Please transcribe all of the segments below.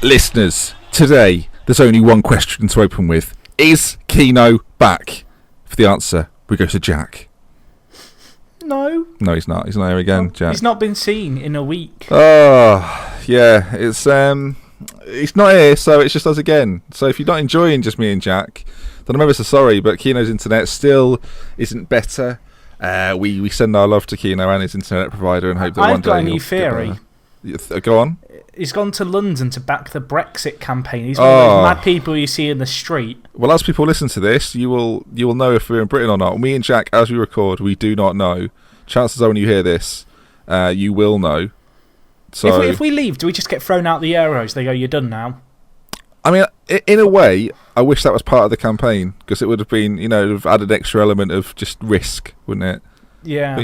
Listeners, today there's only one question to open with. Is Keeno back? For the answer, we go to Jack. No. No, he's not. He's not here again, Jack. He's not been seen in a week. Oh, yeah. It's he's not here, so it's just us again. So if you're not enjoying just me and Jack, then I'm ever so sorry, but Keeno's internet still isn't better. We send our love to Keeno and his internet provider and hope that one day I've got a new theory. Go on. He's gone to London to back the Brexit campaign. He's one of those mad people you see in the street. Well, as people listen to this, you will know if we're in Britain or not. Me and Jack, as we record, we do not know. Chances are when you hear this, you will know. So if we leave, do we just get thrown out the Euros? They go, you're done now. I mean, in a way, I wish that was part of the campaign, because it would have been, it would have added an extra element of just risk, wouldn't it? Yeah.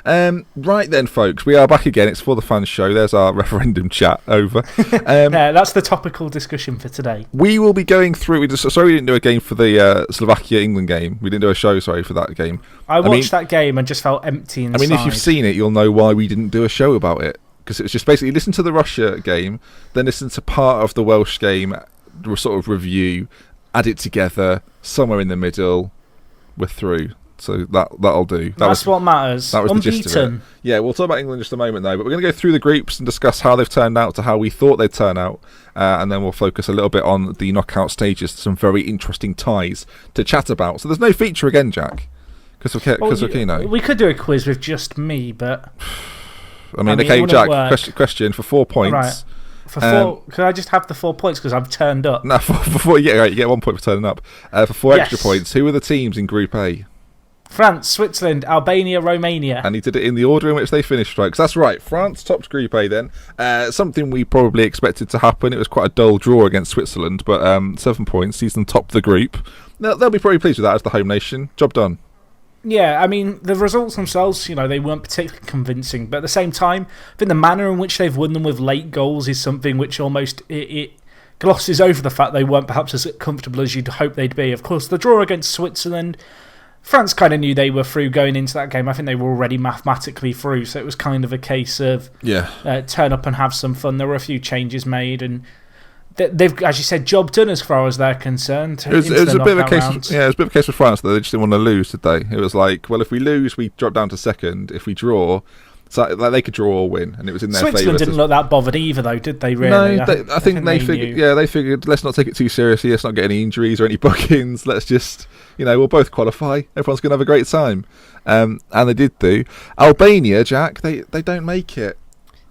But, right then, folks, we are back again. It's For the Fans show. There's our referendum chat over. Yeah, that's the topical discussion for today. We will be going through. Sorry, we didn't do a game for the Slovakia-England game. We didn't do a show, sorry, for that game. I watched that game and just felt empty inside. I mean, if you've seen it, you'll know why we didn't do a show about it. Because it was just basically listen to the Russia game, then listen to part of the Welsh game, sort of review, add it together, somewhere in the middle, we're through. So that'll do. That's what matters. That was Unbeaten. the gist of it. Yeah, we'll talk about England in just a moment, though. But we're going to go through the groups and discuss how they've turned out to how we thought they'd turn out. And then we'll focus a little bit on the knockout stages, some very interesting ties to chat about. So there's no feature again, Jack, because of Keeno. We could do a quiz with just me, but... I mean okay, Jack, question for 4 points. Right. For 4, could I just have the 4 points because I've turned up? No, you get 1 point for turning up. For 4 extra points, who are the teams in Group A? France, Switzerland, Albania, Romania. And he did it in the order in which they finished, right? 'Cause that's right. France topped Group A then. Something we probably expected to happen. It was quite a dull draw against Switzerland, but 7 points sees them top the group. They'll be probably pleased with that as the home nation. Job done. Yeah, I mean, the results themselves, they weren't particularly convincing. But at the same time, I think the manner in which they've won them with late goals is something which almost it glosses over the fact they weren't perhaps as comfortable as you'd hope they'd be. Of course, the draw against Switzerland, France kind of knew they were through going into that game. I think they were already mathematically through, so it was kind of a case of turn up and have some fun. There were a few changes made, and they've, as you said, job done as far as they're concerned. It was a bit of a case. It was a bit of a case with France that they just didn't want to lose, did they? It was like, well, if we lose, we drop down to second. If we draw, so like they could draw or win, and it was in their favour. Switzerland didn't look that bothered either, though, did they? Really? No, I think they figured. Yeah, they figured. Let's not take it too seriously. Let's not get any injuries or any bookings. Let's just, we'll both qualify. Everyone's gonna have a great time, and they did do. Albania, Jack, they don't make it.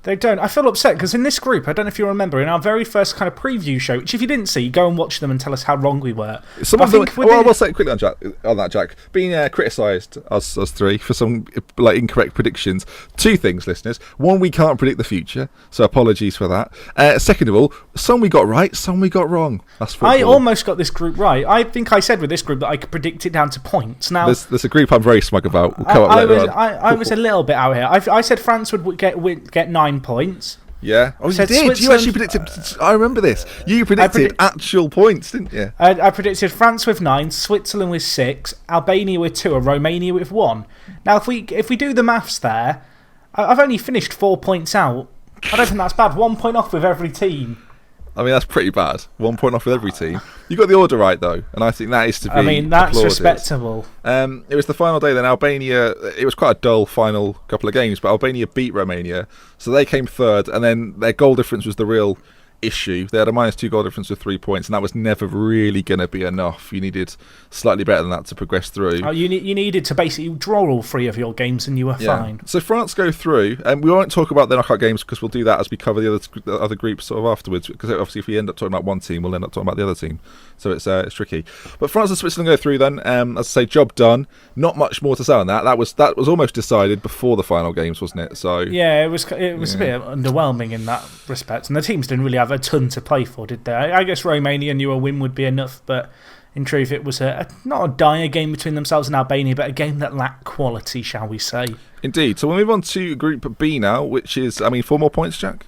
They don't. I feel upset because in this group, I don't know if you remember, in our very first kind of preview show, which if you didn't see, go and watch them and tell us how wrong we were. I will say quickly on that, Jack. Being criticised, us three, for some incorrect predictions. 2 things, listeners. 1, we can't predict the future, so apologies for that. Second of all, some we got right, some we got wrong. That's football. I almost got this group right. I think I said with this group that I could predict it down to points. Now, there's a group I'm very smug about. We'll come up later on. I was a little bit out here. I said France would get 9 points. Yeah. Oh, you did. You actually predicted. I remember this. You predicted actual points, didn't you? I predicted France with 9, Switzerland with 6, Albania with 2, and Romania with 1. Now, if we do the maths there, I've only finished 4 points out. I don't think that's bad. 1 point off with every team. I mean, that's pretty bad. 1 point off with every team. You got the order right, though, and I think that is to be that's applauded. respectable. It was the final day then. Albania, it was quite a dull final couple of games, but Albania beat Romania, so they came third, and then their goal difference was the real issue. They had a -2 goal difference with 3 points, and that was never really going to be enough. You needed slightly better than that to progress through. Oh, you needed to basically draw all 3 of your games, and you were fine. So France go through, and we won't talk about the knockout games because we'll do that as we cover the other groups sort of afterwards. Because obviously, if we end up talking about one team, we'll end up talking about the other team. So it's tricky. But France and Switzerland go through then. As I say, job done. Not much more to say on that. That was almost decided before the final games, wasn't it? So yeah, it was a bit underwhelming in that respect, and the teams didn't really have a ton to play for, did they? I guess Romania knew a win would be enough, but in truth, it was not a dire game between themselves and Albania, but a game that lacked quality, shall we say? Indeed. So we'll move on to Group B now, which is 4 more points, Jack.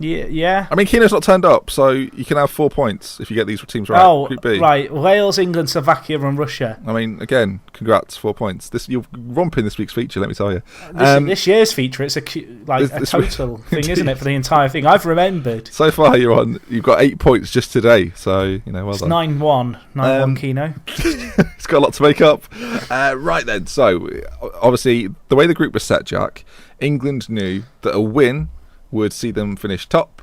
Yeah. Keeno's not turned up, so you can have 4 points if you get these teams right. Oh, Group B. right. Wales, England, Slovakia, and Russia. Again, congrats, 4 points. You're romping this week's feature, let me tell you. This year's feature, it's a total thing, isn't it, for the entire thing? I've remembered. So far, you've got 8 points just today, so well it's done. 9-1, 9-1 Keeno. It's got a lot to make up. Right then, so obviously the way the group was set, Jack, England knew that a win would see them finish top.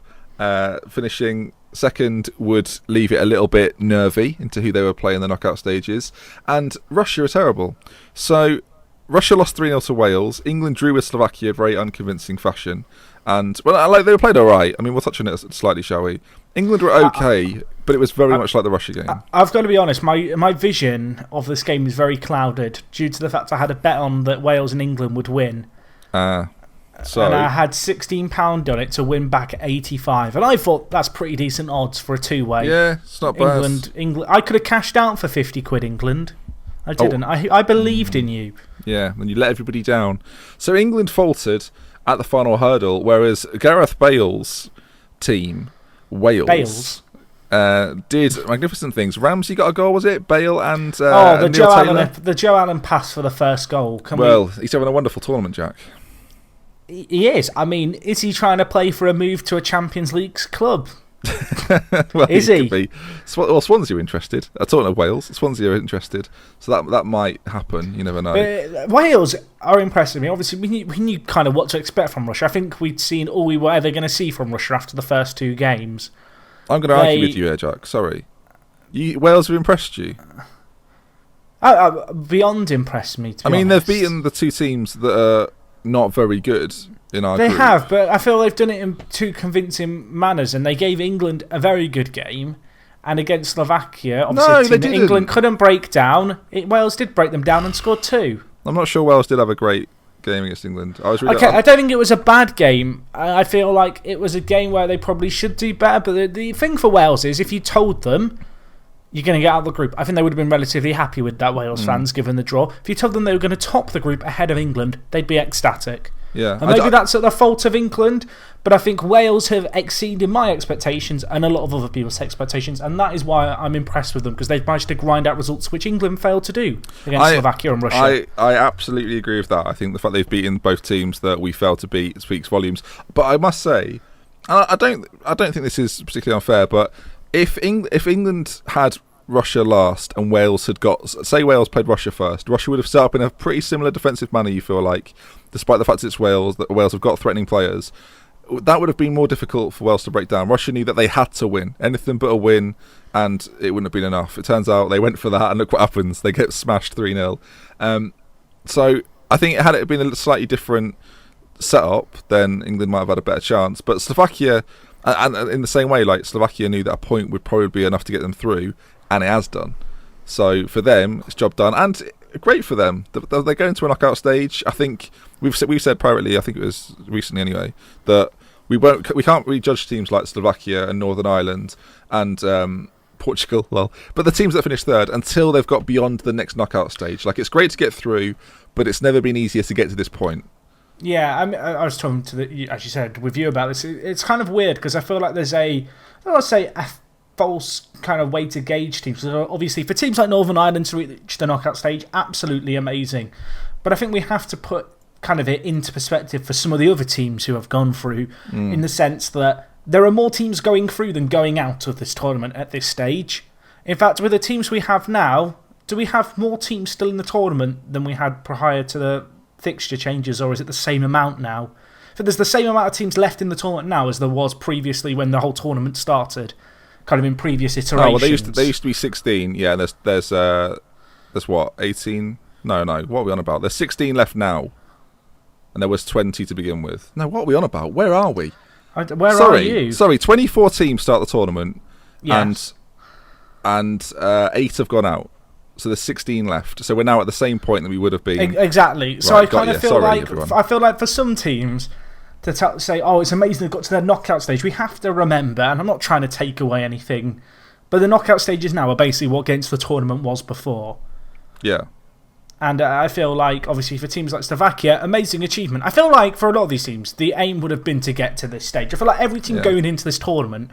Finishing second would leave it a little bit nervy into who they were playing in the knockout stages. And Russia are terrible. So Russia lost 3-0 to Wales. England drew with Slovakia in very unconvincing fashion. And they played all right. We'll touch on it slightly, shall we? England were okay, but it was very much like the Russia game. I've got to be honest, my vision of this game is very clouded due to the fact I had a bet on that Wales and England would win. And I had £16 on it to win back at 85. And I thought that's pretty decent odds for a two-way. Yeah, it's not bad. England. I could have cashed out for 50 quid, England. I didn't. I believed in you. Yeah, and you let everybody down. So England faltered at the final hurdle, whereas Gareth Bale's team, Wales, did magnificent things. Ramsey got a goal, was it? Bale and the Neil Taylor? The Joe Allen pass for the first goal. He's having a wonderful tournament, Jack. He is. Is he trying to play for a move to a Champions League club? Is he? Could be. Swansea are interested. I don't know Wales. Swansea are interested. So that might happen. You never know. But Wales are impressing me. Obviously, we knew kind of what to expect from Russia. I think we'd seen all we were ever going to see from Russia after the first 2 games. I'm going to argue with you here, Jack. Sorry. Wales have impressed you? Beyond impressed me, to be honest. they've beaten the 2 teams that are not very good in our group. They have, but I feel they've done it in 2 convincing manners, and they gave England a very good game. And against Slovakia, obviously, they didn't. England couldn't break down. Wales did break them down and scored 2. I'm not sure Wales did have a great game against England. I don't think it was a bad game. I feel like it was a game where they probably should do better. But the thing for Wales is, if you told them you're going to get out of the group, I think they would have been relatively happy with that, Wales fans, given the draw. If you told them they were going to top the group ahead of England, they'd be ecstatic. Yeah. And maybe that's at the fault of England, but I think Wales have exceeded my expectations and a lot of other people's expectations, and that is why I'm impressed with them, because they've managed to grind out results which England failed to do against Slovakia and Russia. I absolutely agree with that. I think the fact they've beaten both teams that we failed to beat speaks volumes. But I must say, I don't think this is particularly unfair, but if England had Russia last and Wales had say Wales played Russia first, Russia would have set up in a pretty similar defensive manner, you feel like, despite the fact it's Wales, that Wales have got threatening players. That would have been more difficult for Wales to break down. Russia knew that they had to win, anything but a win, and it wouldn't have been enough. It turns out they went for that, and look what happens. They get smashed 3-0. So I think had it been a slightly different setup, then England might have had a better chance. But Slovakia, and in the same way, like Slovakia knew that a point would probably be enough to get them through, and it has done. So for them, it's job done, and great for them. They're going to a knockout stage. I think we've said privately, I think it was recently anyway, that we can't really judge teams like Slovakia and Northern Ireland and Portugal, but the teams that finish third until they've got beyond the next knockout stage. Like, it's great to get through, but it's never been easier to get to this point. Yeah, I was talking as you said, with you about this. It's kind of weird because I feel like there's a false kind of way to gauge teams. So obviously, for teams like Northern Ireland to reach the knockout stage, absolutely amazing. But I think we have to put kind of it into perspective for some of the other teams who have gone through, in the sense that there are more teams going through than going out of this tournament at this stage. In fact, with the teams we have now, do we have more teams still in the tournament than we had prior to the fixture changes, or is it the same amount now? But there's the same amount of teams left in the tournament now as there was previously when the whole tournament started, kind of in previous iterations. Oh, well, they used to be 16. Yeah, there's what, 18? No, what are we on about? There's 16 left now, and there was 20 to begin with. No, what are we on about? Where are we? Where are you? Sorry, 24 teams start the tournament, Yes. and 8 have gone out. So there's 16 left. So we're now at the same point that we would have been. Exactly. So Right, I kind of feel like for some teams to say, oh, it's amazing they've got to their knockout stage, we have to remember, and I'm not trying to take away anything, but the knockout stages now are basically what getting to the tournament was before. Yeah. And I feel like, obviously, for teams like Slovakia, amazing achievement. I feel like for a lot of these teams, the aim would have been to get to this stage. I feel like every team going into this tournament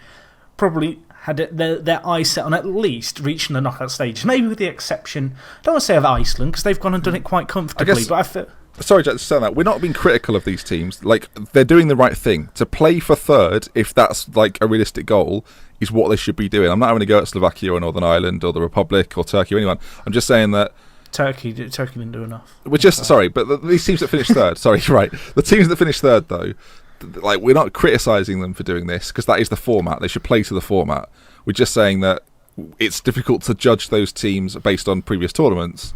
probably had their eyes set on at least reaching the knockout stage. Maybe with the exception, I don't want to say of Iceland, because they've gone and done it quite comfortably. But I feel... Sorry, Jack, to say that. We're not being critical of these teams. Like, they're doing the right thing. To play for third, if that's like a realistic goal, is what they should be doing. I'm not having to go at Slovakia or Northern Ireland or the Republic or Turkey or anyone. I'm just saying that Turkey didn't do enough. Sorry, but these teams that finished third, sorry, you're right. The teams that finished third, though, like, we're not criticising them for doing this, because that is the format. They should play to the format. We're just saying that it's difficult to judge those teams based on previous tournaments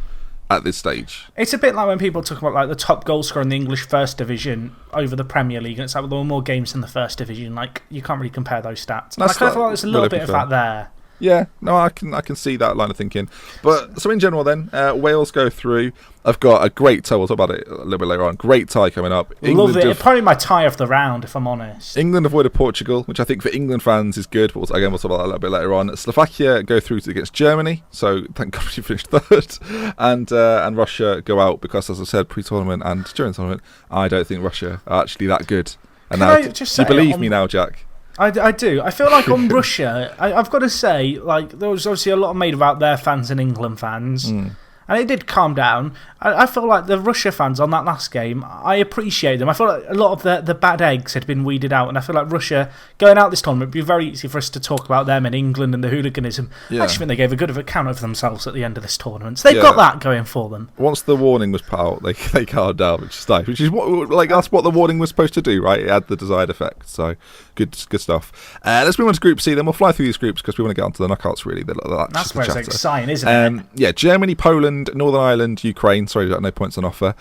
at this stage. It's a bit like when people talk about like the top goal scorer in the English First Division over the Premier League, and it's like, well, there were more games in the First Division. Like, you can't really compare those stats. And I kind of feel like there's a little bit of that there. Yeah, no, I can see that line of thinking. But so in general, then Wales go through. I've got a great tie. We'll talk about it a little bit later on. Great tie coming up. Love it. Probably my tie of the round, if I'm honest. England avoided Portugal, which I think for England fans is good. But again, we'll talk about that a little bit later on. Slovakia go through against Germany, so thank God she finished third. And Russia go out because, as I said, pre-tournament and during the tournament, I don't think Russia are actually that good. And now, do you believe me now, Jack? I do. I feel like on Russia, I've got to say, like, there was obviously a lot made about their fans and England fans. And it did calm down. I feel like the Russia fans on that last game, I appreciate them. I feel like a lot of the bad eggs had been weeded out, and I feel like Russia, going out this tournament, would be very easy for us to talk about them and England and the hooliganism. I actually think they gave a good of account of themselves at the end of this tournament. So they've got that going for them. Once the warning was put out, they calmed down, which is nice. Which is that's what the warning was supposed to do, right? It had the desired effect. So good stuff. Let's move on to Group C. Then we'll fly through these groups because we want to get onto the knockouts. Really, that's where it's exciting, isn't it? Yeah, Germany, Poland, Northern Ireland, Ukraine. Sorry, we've got no points on offer.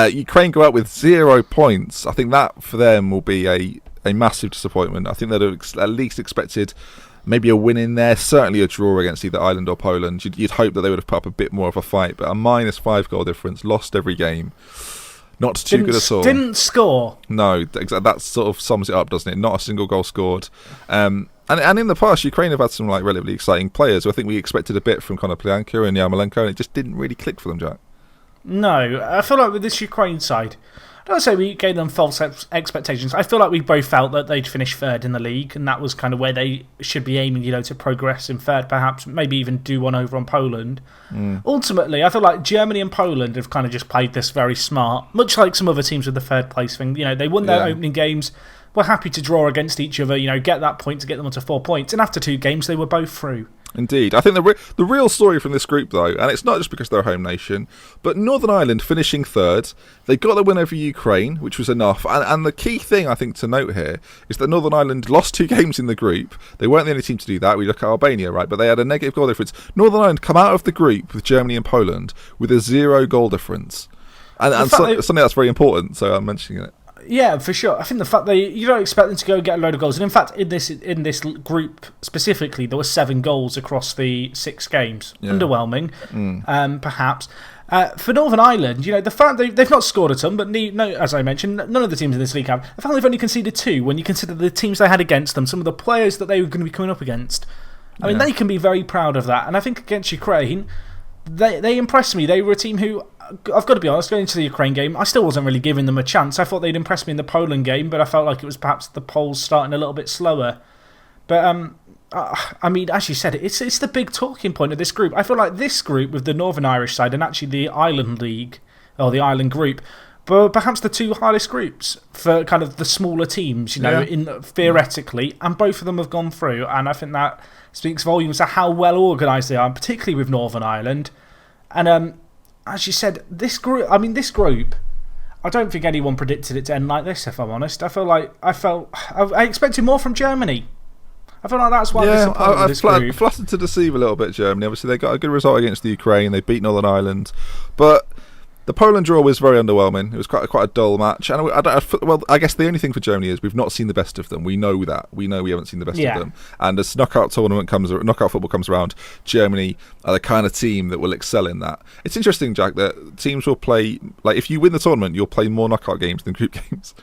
Ukraine go out with 0 points. I think that for them will be a massive disappointment. I think they'd have at least expected maybe a win in there, certainly a draw against either Ireland or Poland. You'd hope that they would have put up a bit more of a fight, but a -5 goal difference, lost every game. Not too good at all. Didn't score. No, that sort of sums it up, doesn't it? Not a single goal scored. And in the past, Ukraine have had some like relatively exciting players. I think we expected a bit from Konoplyanka and Yarmolenko, and it just didn't really click for them, Jack. No, I feel like with this Ukraine side, I don't say we gave them false expectations. I feel like we both felt that they'd finish third in the league, and that was kind of where they should be aiming, to progress in third, perhaps, maybe even do one over on Poland. Ultimately, I feel like Germany and Poland have kind of just played this very smart, much like some other teams with the third place thing. They won their opening games, were happy to draw against each other, get that point to get them onto 4 points, and after 2 games, they were both through. Indeed. I think the real story from this group, though, and it's not just because they're a home nation, but Northern Ireland finishing third, they got the win over Ukraine, which was enough. And the key thing, I think, to note here is that Northern Ireland lost 2 games in the group. They weren't the only team to do that. We look at Albania, right? But they had a negative goal difference. Northern Ireland come out of the group with Germany and Poland with a 0 goal difference. And something that's very important, so I'm mentioning it. Yeah, for sure. I think the fact you don't expect them to go get a load of goals, and in fact, in this group specifically, there were 7 goals across the 6 games. Yeah. Underwhelming, perhaps. For Northern Ireland, the fact they've not scored a ton, but as I mentioned, none of the teams in this league have. The fact they've only conceded 2 when you consider the teams they had against them, some of the players that they were going to be coming up against. I mean, they can be very proud of that. And I think against Ukraine, they impressed me. They were a team who, I've got to be honest, going into the Ukraine game, I still wasn't really giving them a chance. I thought they'd impressed me in the Poland game, but I felt like it was perhaps the Poles starting a little bit slower. But, I mean, as you said, it's the big talking point of this group. I feel like this group with the Northern Irish side and actually the Ireland League, or the Ireland group, but perhaps the 2 hardest groups for kind of the smaller teams, theoretically, and both of them have gone through, and I think that speaks volumes to how well organised they are, particularly with Northern Ireland. And as you said, this group, I don't think anyone predicted it to end like this, if I'm honest. I expected more from Germany. I feel like that's why they're supporting this group. Flattered to deceive a little bit, Germany. Obviously, they got a good result against the Ukraine. They beat Northern Ireland. But the Poland draw was very underwhelming. It was quite a dull match. And I guess the only thing for Germany is we've not seen the best of them. We know that. We know we haven't seen the best of them. And as knockout football comes around, Germany are the kind of team that will excel in that. It's interesting, Jack, that teams will play... Like, if you win the tournament, you'll play more knockout games than group games.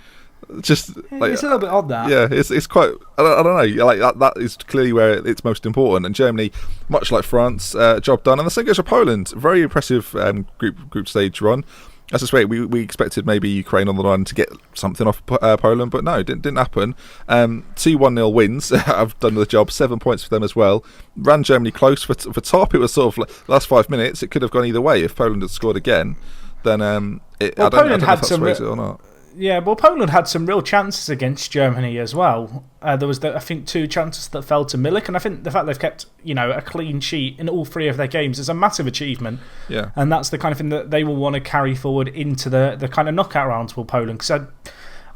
Just like, it's a little bit odd, that. Yeah, it's quite. I don't know. Like that is clearly where it's most important. And Germany, much like France, job done. And the same goes for Poland. Very impressive group stage run. As I say, we expected maybe Ukraine on the line to get something off Poland, but no, didn't happen. 2-1-0 wins. I've done the job. 7 points for them as well. Ran Germany close for top. It was sort of like the last 5 minutes. It could have gone either way. If Poland had scored again, then I don't know if that's raised it or not. Yeah, well, Poland had some real chances against Germany as well. There was, I think, 2 chances that fell to Milik, and I think the fact they've kept, a clean sheet in all 3 of their games is a massive achievement. Yeah, and that's the kind of thing that they will want to carry forward into the kind of knockout rounds for Poland. Because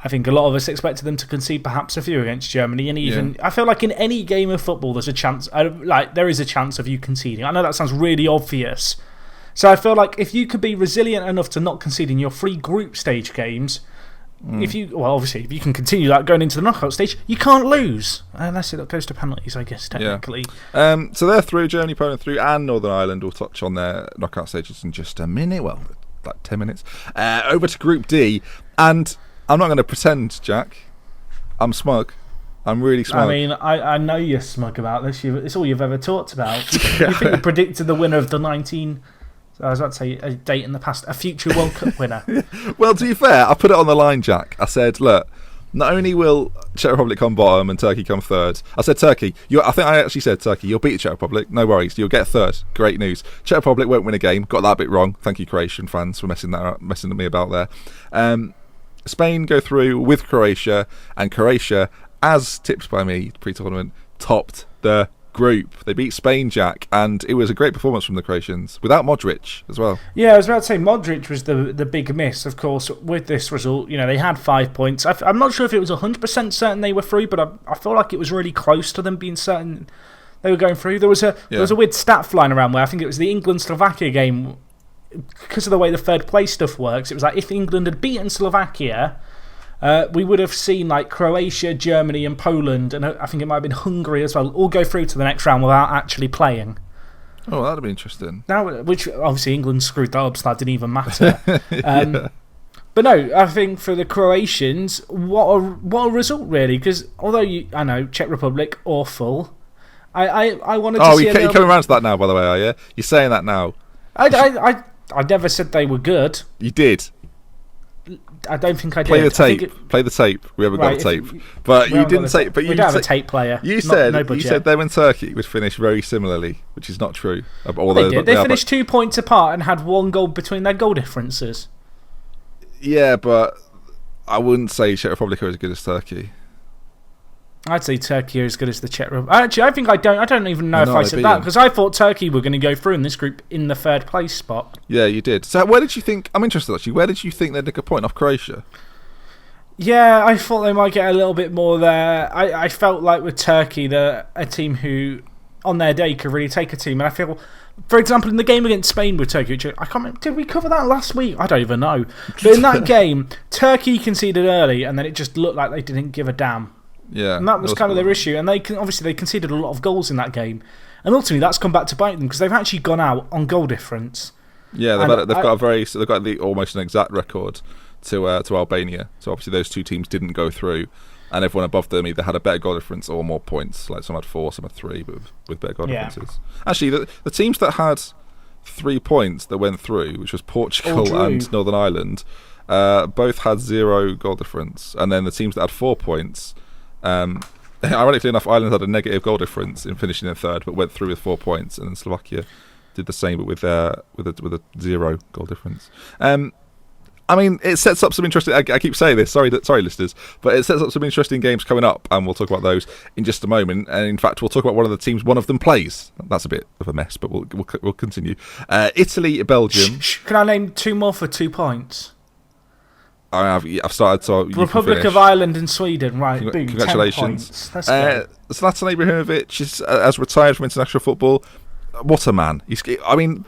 I think a lot of us expected them to concede perhaps a few against Germany, and even I feel like in any game of football, there's a chance. There is a chance of you conceding. I know that sounds really obvious. So I feel like if you could be resilient enough to not concede in your 3 group stage games. If you can continue that going into the knockout stage, you can't lose unless it goes to penalties, I guess, technically. Yeah. So they're through. Germany, Poland through, and Northern Ireland. We'll touch on their knockout stages in just a minute. Well, like 10 minutes. Over to Group D, and I'm not going to pretend, Jack. I'm smug. I'm really smug. I mean, I know you're smug about this. It's all you've ever talked about. You think you predicted the winner of the 19. I was about to say a date in the past, a future World Cup winner. Well, to be fair, I put it on the line, Jack. I said, look, not only will Czech Republic come bottom and Turkey come third, I said Turkey. I think I actually said Turkey. You'll beat Czech Republic. No worries. You'll get third. Great news. Czech Republic won't win a game. Got that bit wrong. Thank you, Croatian fans, for messing with me about there. Spain go through with Croatia, and Croatia, as tipped by me pre-tournament, topped the group. They beat Spain, Jack, and it was a great performance from the Croatians without Modric as well. Yeah, I was about to say Modric was the big miss, of course, with this result. They had 5 points. I'm not sure if it was 100% certain they were through, but I feel like it was really close to them being certain they were going through. There was a weird stat flying around where I think it was the England-Slovakia game, because of the way the third place stuff works. It was like if England had beaten Slovakia, we would have seen like Croatia, Germany and Poland, and I think it might have been Hungary as well, all go through to the next round without actually playing. Oh, that'd be interesting. Now, which obviously England screwed that up, so that didn't even matter. But no, I think for the Croatians, what a result really, because although I know Czech Republic awful, I wanted to see. You're coming around to that now, by the way, are you? You're saying that now. I never said they were good. You did. I don't think I did. Play the tape. We haven't got the tape. But you didn't say. But we don't have a tape player. You said them and Turkey would finish very similarly, which is not true. They did. They finished 2 points apart and had 1 goal between their goal differences. Yeah, but I wouldn't say Czech Republic are as good as Turkey. I'd say Turkey are as good as the Czech Republic. Actually, I think I don't even know if I said that, because I thought Turkey were going to go through in this group in the 3rd place spot. Yeah, you did. So where did you think... I'm interested, actually. Where did you think they'd nick a point off Croatia? Yeah, I thought they might get a little bit more there. I felt like with Turkey, they're a team who, on their day, could really take a team. And I feel, for example, in the game against Spain with Turkey, which I can't remember, did we cover that last week? I don't even know. But in that game, Turkey conceded early, and then it just looked like they didn't give a damn. Yeah, and that was kind of their issue. And they conceded a lot of goals in that game. And ultimately, that's come back to bite them, because they've actually gone out on goal difference. Yeah, they've got almost an exact record to Albania. So obviously those 2 teams didn't go through, and everyone above them either had a better goal difference or more points. Like some had 4, some had 3, but with better goal differences. Actually, the teams that had 3 points that went through, which was Portugal and Northern Ireland, both had 0 goal difference. And then the teams that had 4 points, ironically enough, Ireland had a negative goal difference in finishing in 3rd, but went through with 4 points, and then Slovakia did the same, but with a 0 goal difference. I mean, it sets up some interesting... I keep saying this, sorry listeners, but it sets up some interesting games coming up, and we'll talk about those in just a moment. And in fact, we'll talk about one of the teams one of them plays. That's a bit of a mess, but we'll continue. Italy, Belgium. Can I name 2 more for 2 points? I've started. So Republic of Ireland and Sweden, right? Boom, congratulations. 10 points. Let's go. Zlatan Ibrahimovic has retired from international football. What a man! The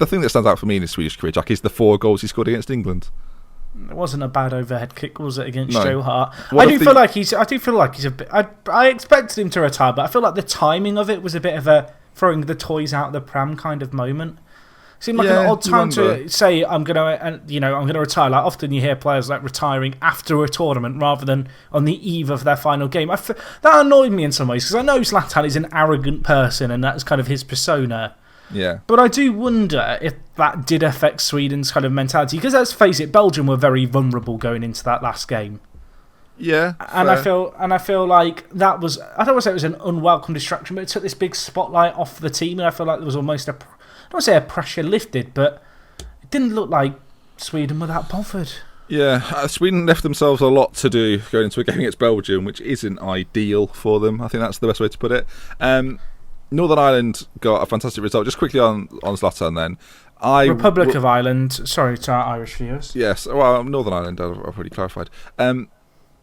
thing that stands out for me in his Swedish career, Jack, is the 4 goals he scored against England. It wasn't a bad overhead kick, was it, against No. Joe Hart? What I do feel like he's a bit. I expected him to retire, but I feel like the timing of it was a bit of a throwing the toys out of the pram kind of moment. Seemed like an odd time to say I'm gonna retire. Like often you hear players like retiring after a tournament rather than on the eve of their final game. That annoyed me in some ways because I know Zlatan is an arrogant person and that's kind of his persona. Yeah. But I do wonder if that did affect Sweden's kind of mentality because let's face it, Belgium were very vulnerable going into that last game. Yeah, and I feel like that was, I don't want to say it was an unwelcome distraction, but it took this big spotlight off the team, and I feel like there was almost I don't want to say a pressure lifted, but it didn't look like Sweden were that bothered. Yeah, Sweden left themselves a lot to do going into a game against Belgium, which isn't ideal for them. I think that's the best way to put it. Northern Ireland got a fantastic result. Just quickly on Zlatan then. Republic of Ireland, sorry to our Irish viewers. Yes, well, Northern Ireland, I've already clarified.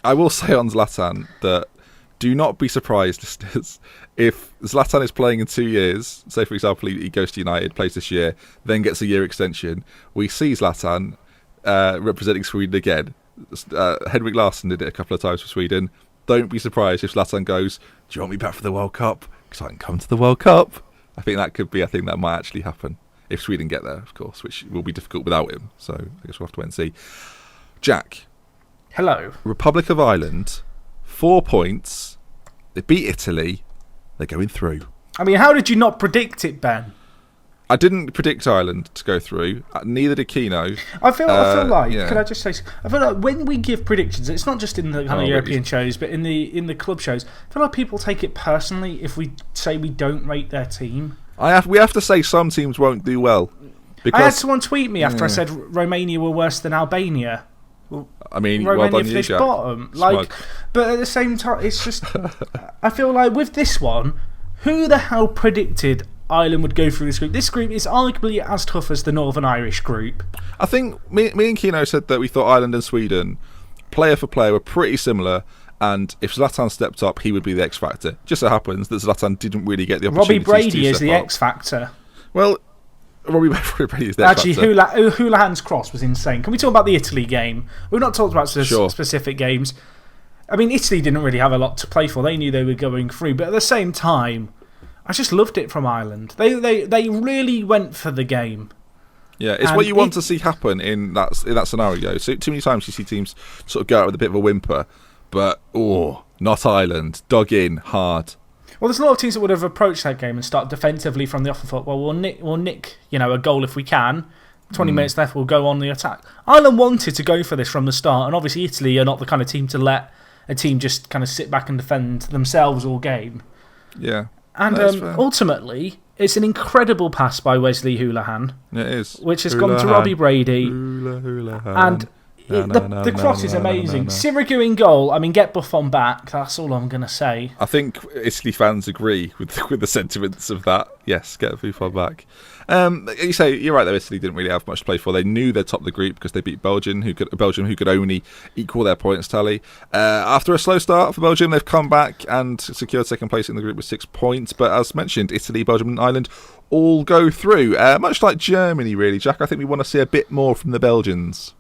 I will say on Zlatan that do not be surprised, listeners, if Zlatan is playing in 2 years, say for example he goes to United, plays this year, then gets a year extension, we see Zlatan representing Sweden again. Henrik Larsson did it a couple of times for Sweden. Don't be surprised if Zlatan goes, do you want me back for the World Cup? Because I can come to the World Cup. I think that could be a thing that might actually happen. If Sweden get there, of course, which will be difficult without him. So I guess we'll have to wait and see. Jack. Hello. Republic of Ireland, 4 points. They beat Italy. They're going through. I mean, how did you not predict it, Ben? I didn't predict Ireland to go through. Neither did Keeno. I feel like, yeah. Could I just say, I feel like when we give predictions, it's not just in the kind of European shows, but in the club shows, I feel like people take it personally if we say we don't rate their team. We have to say some teams won't do well. Because I had someone tweet me after I said Romania were worse than Albania. I mean, Romania well done you, finished Jack. bottom. But at the same time, it's just I feel like with this one, who the hell predicted Ireland would go through this group? This group is arguably as tough as the Northern Irish group. I think me and Keeno said that we thought Ireland and Sweden, player for player, were pretty similar. And if Zlatan stepped up, he would be the X factor. Just so happens that Zlatan didn't really get the opportunity. Robbie Brady is the X factor. Well, Robbie Brady is the X factor. Actually, Houlihan's cross was insane. Can we talk about the Italy game? We've not talked about specific games. I mean, Italy didn't really have a lot to play for. They knew they were going through. But at the same time, I just loved it from Ireland. They really went for the game. Yeah, it's what you want to see happen in that scenario. So too many times you see teams sort of go out with a bit of a whimper. But, not Ireland. Dug in hard. Well, there's a lot of teams that would have approached that game and start defensively from the off and thought, well, we'll nick a goal if we can. 20 minutes left, we'll go on the attack. Ireland wanted to go for this from the start, and obviously Italy are not the kind of team to let a team just kind of sit back and defend themselves all game. Yeah. And ultimately, it's an incredible pass by Wesley Houlihan. It is. Which has gone to Robbie Brady. And the cross is amazing. Sirigu in goal. I mean, get Buffon back. That's all I'm going to say. I think Italy fans agree with the sentiments of that. Yes, get Buffon back. You say you're right though. Italy didn't really have much to play for. They knew they'd top the group because they beat Belgium, who could only equal their points tally. After a slow start for Belgium, they've come back and secured second place in the group with 6 points. But as mentioned, Italy, Belgium, and Ireland all go through. Much like Germany, really, Jack. I think we want to see a bit more from the Belgians.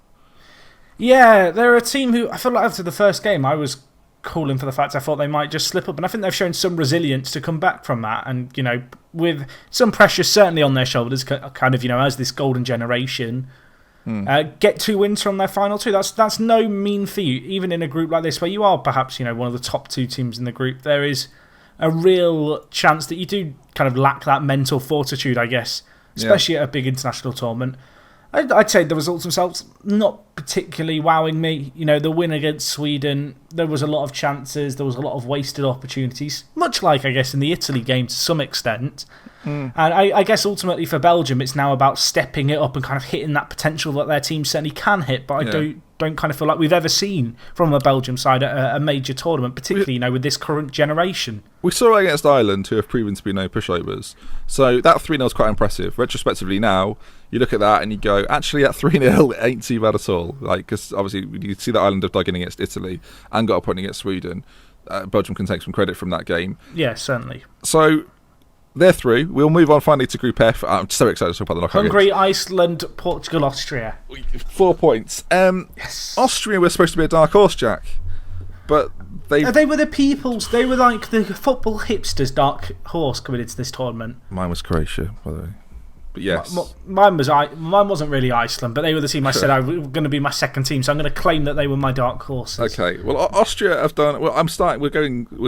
Yeah, they're a team who, I feel like after the first game, I was calling for the fact I thought they might just slip up. And I think they've shown some resilience to come back from that. And, with some pressure certainly on their shoulders, kind of, as this golden generation, get 2 wins from their final 2. That's no mean feat, even in a group like this where you are perhaps, one of the top 2 teams in the group. There is a real chance that you do kind of lack that mental fortitude, I guess, especially at a big international tournament. I'd say the results themselves not particularly wowing me. The win against Sweden, there was a lot of chances, there was a lot of wasted opportunities, much like, I guess, in the Italy game to some extent. And I guess ultimately for Belgium, it's now about stepping it up and kind of hitting that potential that their team certainly can hit. But I don't kind of feel like we've ever seen from a Belgium side at a major tournament, particularly with this current generation. We saw it against Ireland, who have proven to be no pushovers. So that 3-0 is quite impressive. Retrospectively now, you look at that and you go, actually, at 3-0, it ain't too bad at all. Like, because obviously you see that Ireland have dug in against Italy and got a point against Sweden. Belgium can take some credit from that game. Yeah, certainly. So they're through. We'll move on finally to Group F. I'm so excited to talk about the knockout Hungary, games. Iceland, Portugal, Austria. 4 points. Yes. Austria was supposed to be a dark horse, Jack, but they were the people's. They were like the football hipsters' dark horse coming into this tournament. Mine was Croatia, by the way. But yes, mine wasn't really Iceland, but they were the team I said I were going to be my second team, so I'm going to claim that they were my dark horses. Okay. Well, Austria have done. Well, we're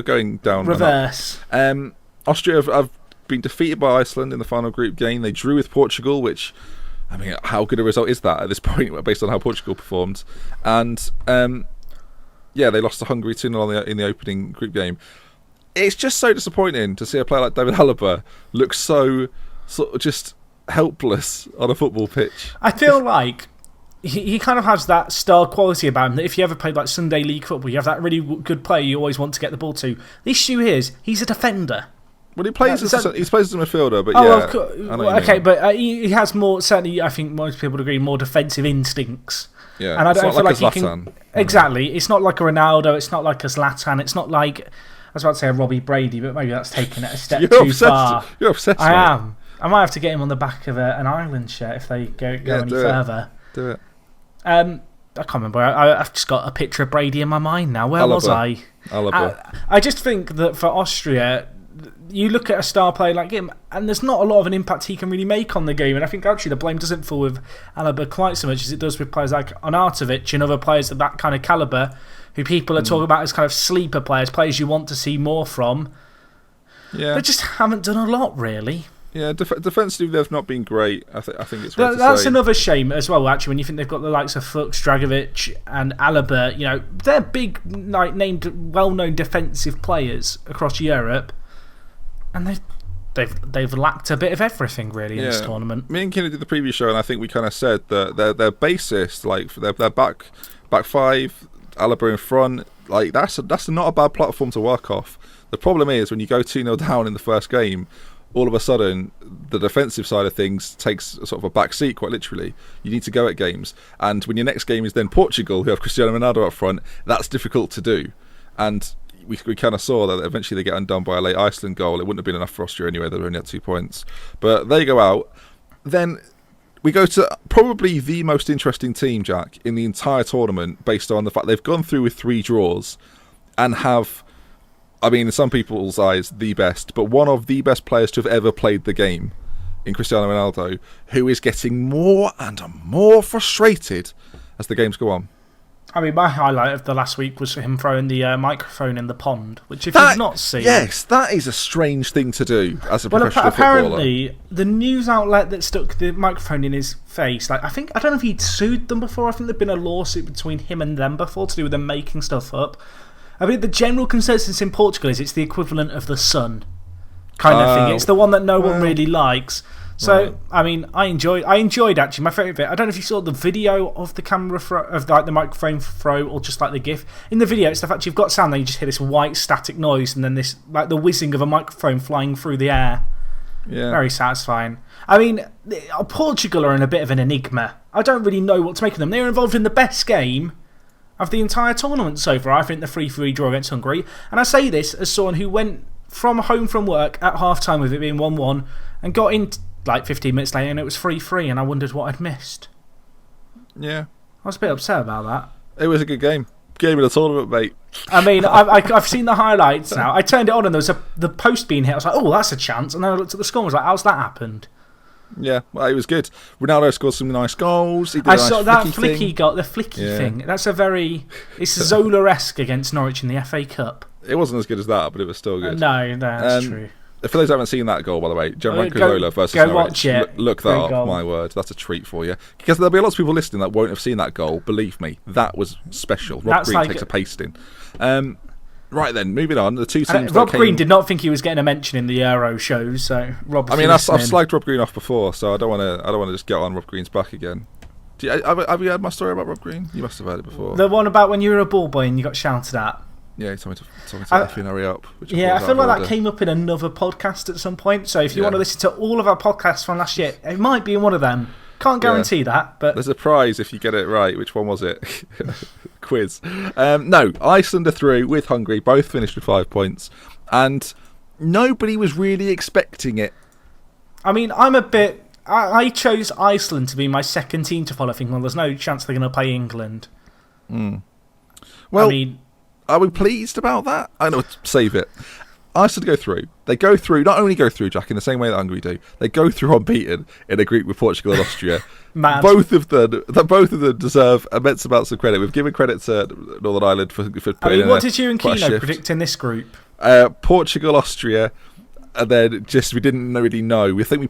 going down reverse. Austria have been defeated by Iceland in the final group game. They drew with Portugal, which, I mean, how good a result is that at this point, based on how Portugal performed? And they lost to Hungary 2-0 in the opening group game. It's just so disappointing to see a player like David Alaba look so sort of just helpless on a football pitch. I feel like he kind of has that star quality about him that if you ever played like Sunday League football, you have that really good player you always want to get the ball to. The issue is he's a defender. Well, he plays as a midfielder, but of course. But he has more, certainly I think most people would agree, more defensive instincts. Yeah, and I don't feel like he can. Exactly. It's not like a Ronaldo, it's not like a Zlatan, it's not like, I was about to say a Robbie Brady, but maybe that's taking it a step too far. You're obsessed. I am. I might have to get him on the back of an Ireland shirt if they go any further. Do it. I can't remember. I've just got a picture of Brady in my mind now. Where was I? I just think that for Austria, you look at a star player like him, and there's not a lot of an impact he can really make on the game. And I think actually the blame doesn't fall with Alaba quite so much as it does with players like Arnautovic and other players of that kind of calibre, who people are talking about as kind of sleeper players you want to see more from. Yeah. They just haven't done a lot, really. Yeah, defensively they've not been great. I think it's that's another shame as well. Actually, when you think they've got the likes of Fuchs, Dragovic, and Alaba, they're big, named, well-known defensive players across Europe, and they've lacked a bit of everything really in this tournament. Me and Keeno did the previous show, and I think we kind of said that their basis, like for their back five, Alaba in front, like that's not a bad platform to work off. The problem is when you go 2-0 down in the first game, all of a sudden, the defensive side of things takes sort of a back seat, quite literally. You need to go at games. And when your next game is then Portugal, who have Cristiano Ronaldo up front, that's difficult to do. And we kind of saw that eventually they get undone by a late Iceland goal. It wouldn't have been enough for Austria anyway. They only had 2 points. But they go out. Then we go to probably the most interesting team, Jack, in the entire tournament, based on the fact they've gone through with 3 draws and have, I mean, in some people's eyes, the best, but one of the best players to have ever played the game in Cristiano Ronaldo, who is getting more and more frustrated as the games go on. I mean, my highlight of the last week was him throwing the microphone in the pond, which if you've not seen... Yes, that is a strange thing to do as a professional apparently, footballer. The news outlet that stuck the microphone in his face, I don't know if he'd sued them before. I think there'd been a lawsuit between him and them before to do with them making stuff up. I mean, the general consensus in Portugal is it's the equivalent of the Sun kind of thing. It's the one that no one really likes. So, I mean, I enjoyed actually. My favourite bit, I don't know if you saw the video of the camera of like the microphone throw or just like the GIF. In the video, it's the fact you've got sound, then you just hear this white static noise and then this, like the whizzing of a microphone flying through the air. Yeah. Very satisfying. I mean, Portugal are in a bit of an enigma. I don't really know what to make of them. They were involved in the best game of the entire tournament so far. I think the 3-3 draw against Hungary. And I say this as someone who went home from work at half time with it being 1-1 and got in like 15 minutes later and it was 3-3 and I wondered what I'd missed. Yeah. I was a bit upset about that. It was a good game. Game of the tournament, mate. I mean, I've seen the highlights now. I turned it on and there was the post being hit. I was like, oh, that's a chance. And then I looked at the score and was like, how's that happened? Yeah, well, it was good. Ronaldo scored some nice goals. I saw that flicky got the flicky thing. That's it's Zola-esque against Norwich in the FA Cup. It wasn't as good as that, but it was still good. No, that's true. For those who haven't seen that goal, by the way, Gianfranco Zola versus Norwich. Watch it. Look that up, my word. That's a treat for you. Because there'll be lots of people listening that won't have seen that goal. Believe me, that was special. Rob Green takes a pasting. Right then, moving on. The two teams. Rob Green did not think he was getting a mention in the Euro shows, so Rob. I mean, I've slagged Rob Green off before, so I don't want to just get on Rob Green's back again. Have you heard my story about Rob Green? You must have heard it before. The one about when you were a ball boy and you got shouted at. Yeah, he told me to hurry up. I feel like that came up in another podcast at some point. So if you want to listen to all of our podcasts from last year, it might be in one of them. Can't guarantee that, but there's a prize if you get it right. Which one was it? Quiz. No, Iceland are through with Hungary. Both finished with 5 points, and nobody was really expecting it. I mean, I chose Iceland to be my second team to follow, thinking, well, there's no chance they're going to play England. Well, I mean, are we pleased about that? I know, save it. Iceland go through. They go through, not only go through, Jack, in the same way that Hungary do, they go through unbeaten in a group with Portugal and Austria. Both of them deserve immense amounts of credit. We've given credit to Northern Ireland for putting in what did you and Keeno predict in this group? Portugal, Austria, and then we didn't really know. We think we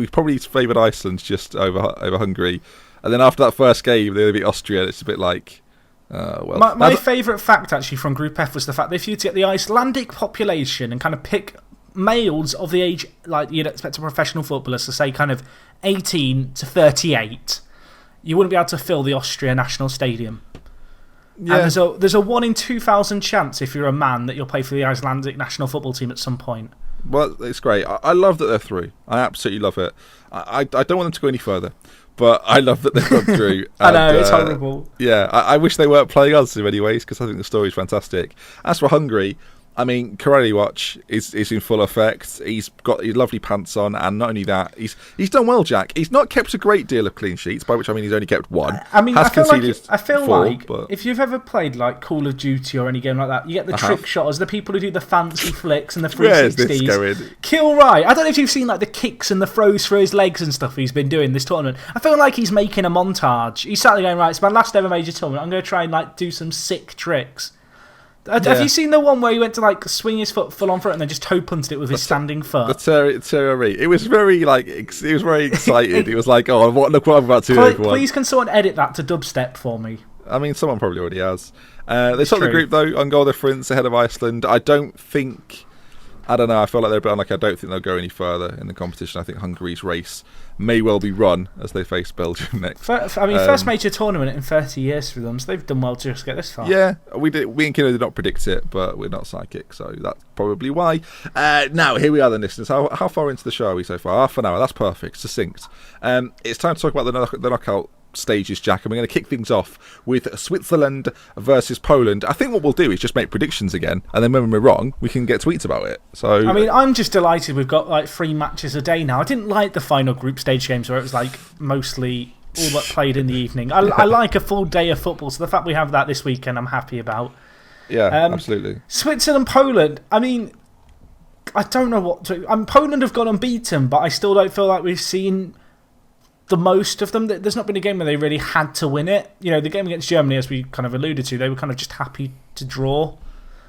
probably favoured Iceland just over Hungary, and then after that first game they beat Austria. It's a bit like, well. My favourite fact actually from Group F was the fact that if you were to get the Icelandic population and kind of pick males of the age like you'd expect a professional footballer, so say kind of 18 to 38, you wouldn't be able to fill the Austria national stadium. Yeah. And there's a 1 in 2,000 chance if you're a man that you'll play for the Icelandic national football team at some point. Well, it's great. I love that they're through. I absolutely love it. I don't want them to go any further, but I love that they've gone through. I know, it's horrible. Yeah, I wish they weren't playing us in many ways because I think the story's fantastic. As for Hungary, I mean, Karate Watch is in full effect. He's got his lovely pants on, and not only that, he's done well, Jack. He's not kept a great deal of clean sheets, by which I mean he's only kept one. I mean, I feel four, like if you've ever played like Call of Duty or any game like that, you get the trick shotters, the people who do the fancy flicks and the 360s. Where's this going? Kill right. I don't know if you've seen like the kicks and the throws for his legs and stuff he's been doing this tournament. I feel like he's making a montage. He's sat there going, right, it's my last ever major tournament. I'm going to try and like do some sick tricks. Have you seen the one where he went to like swing his foot full on for it and then just toe punted it with his standing foot? The Terry. It was very he was very excited. It was like, oh, look what I'm about to do, everyone. Please can someone edit that to dubstep for me? I mean, someone probably already has. They took the group though on goal difference ahead of Iceland. I don't know. I feel like they're a bit unlucky. I don't think they'll go any further in the competition. I think Hungary's race may well be run as they face Belgium next. First major tournament in 30 years for them, so they've done well to just get this far. Yeah, we and Keeno did not predict it, but we're not psychic, so that's probably why. Now, here we are then, listeners. How far into the show are we so far? Half an hour. That's perfect. Succinct. It's time to talk about the knockout stages, Jack, and we're going to kick things off with Switzerland versus Poland. I think what we'll do is just make predictions again, and then when we're wrong, we can get tweets about it. So, I mean, I'm just delighted we've got like 3 matches a day now. I didn't like the final group stage games where it was like mostly all that played in the evening. I like a full day of football, so the fact we have that this weekend, I'm happy about. Yeah, absolutely. Switzerland, Poland. I mean, I don't know what to. Poland have gone unbeaten, but I still don't feel like we've seen the most of them. There's not been a game where they really had to win it. You know, the game against Germany, as we kind of alluded to, they were kind of just happy to draw.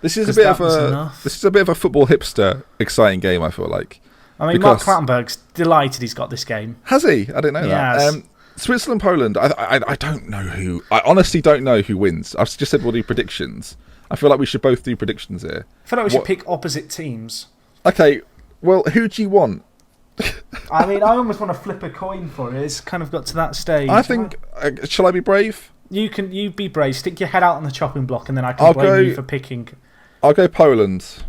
This is a bit of a football hipster exciting game, I feel like. I mean, Mark Clattenburg's delighted he's got this game. Has he? I didn't know that. Switzerland, Poland. I don't know who. I honestly don't know who wins. I've just said we'll do predictions. I feel like we should both do predictions here. I feel like we should pick opposite teams. Okay, well, who do you want? I mean, I almost want to flip a coin for it. It's kind of got to that stage. I think. Shall I be brave? You be brave. Stick your head out on the chopping block, and then I can blame you for picking. I'll go Poland.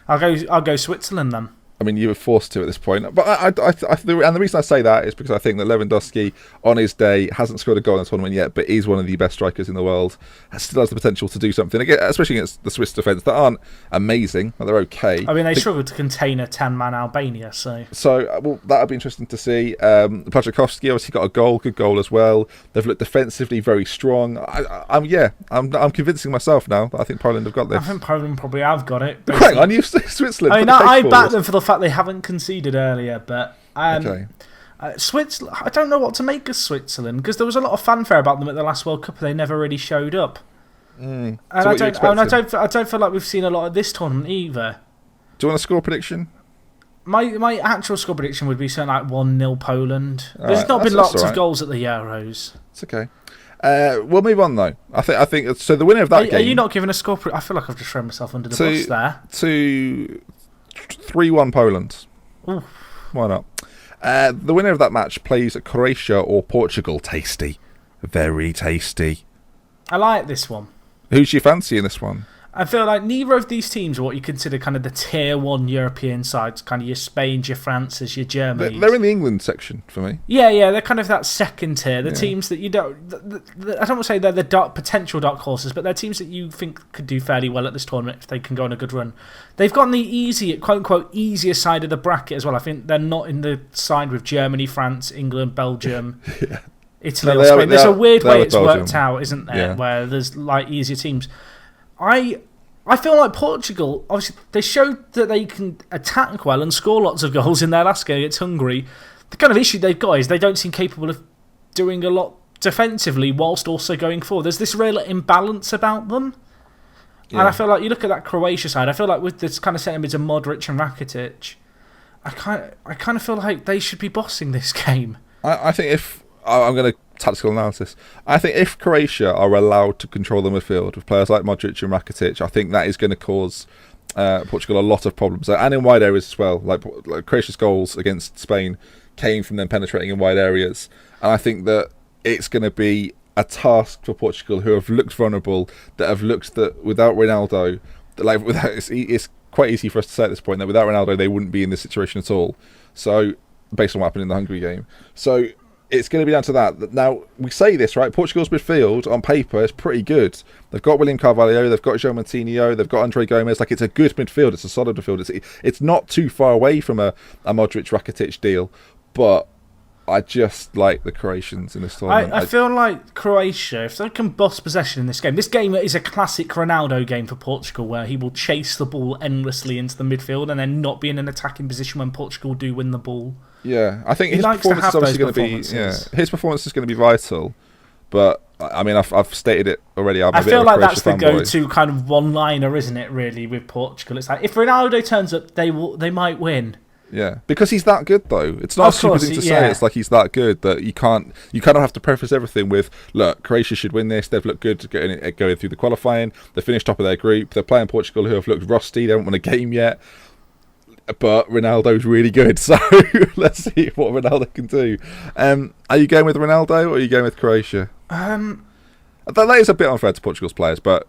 I'll go Switzerland then. I mean, you were forced to at this point. But and the reason I say that is because I think that Lewandowski, on his day, hasn't scored a goal in the tournament yet, but is one of the best strikers in the world. Still has the potential to do something, especially against the Swiss defence that aren't amazing, but they're okay. I mean, they struggled to contain a 10-man Albania, so... well, that'll be interesting to see. Plajakowski obviously got a good goal as well. They've looked defensively very strong. I'm convincing myself now that I think Poland have got this. I think Poland probably have got it. Hang on, you've Switzerland. I mean, I backed them for the fact they haven't conceded earlier, but okay. Switzerland. I don't know what to make of Switzerland because there was a lot of fanfare about them at the last World Cup, and they never really showed up. And I don't feel like we've seen a lot of this tournament either. Do you want a score prediction? My actual score prediction would be something like 1-0 Poland. There's not been lots of goals at the Euros. It's okay. We'll move on though. I think so. The winner of that game. Are you not giving a score? I feel like I've just thrown myself under the bus there. 3-1 Poland. Ooh. Why not? The winner of that match plays Croatia or Portugal. Tasty. Very tasty. I like this one. Who's your fancy in this one? I feel like neither of these teams are what you consider kind of the tier 1 European sides, kind of your Spains, your Frances, your Germany. They're in the England section for me. Yeah, they're kind of that second tier. The teams that you don't... I don't want to say they're the potential dark horses, but they're teams that you think could do fairly well at this tournament if they can go on a good run. They've gotten the quote-unquote, easier side of the bracket as well. I think they're not in the side with Germany, France, England, Belgium... Italy or Spain. There's a weird way it's worked out, isn't there? Yeah. Where there's like easier teams. I feel like Portugal, obviously, they showed that they can attack well and score lots of goals in their last game against Hungary. The kind of issue they've got is they don't seem capable of doing a lot defensively whilst also going forward. There's this real imbalance about them. Yeah. And I feel like you look at that Croatia side, I feel like with this kind of centimeters of Modric and Rakitic, I kind of feel like they should be bossing this game. I think if... I'm going to tactical analysis. I think if Croatia are allowed to control the midfield with players like Modric and Rakitic, I think that is going to cause Portugal a lot of problems. And in wide areas as well. Like Croatia's goals against Spain came from them penetrating in wide areas. And I think that it's going to be a task for Portugal, who have looked vulnerable, that have looked that without Ronaldo, it's quite easy for us to say at this point that without Ronaldo they wouldn't be in this situation at all. So, based on what happened in the Hungary game. So, it's going to be down to that. Now, we say this, right? Portugal's midfield, on paper, is pretty good. They've got William Carvalho, they've got João Moutinho, they've got Andre Gomes. Like, it's a good midfield. It's a solid midfield. It's not too far away from a Modric-Rakitic deal. But I just like the Croatians in this tournament. I feel like Croatia, if they can boss possession in this game is a classic Ronaldo game for Portugal, where he will chase the ball endlessly into the midfield and then not be in an attacking position when Portugal do win the ball. Yeah, I think his performance is obviously going to be. Yeah, his performance is going to be vital, but I mean, I've stated it already. I feel like that's the go-to kind of one-liner, isn't it? Really, with Portugal, it's like if Ronaldo turns up, they might win. Yeah, because he's that good, though. It's not a stupid thing to say. It's like he's that good that you kind of have to preface everything with, look, Croatia should win this. They've looked good going through the qualifying. They finished top of their group. They're playing Portugal, who have looked rusty. They haven't won a game yet. But Ronaldo's really good, so let's see what Ronaldo can do. Are you going with Ronaldo or are you going with Croatia? That is a bit unfair to Portugal's players, but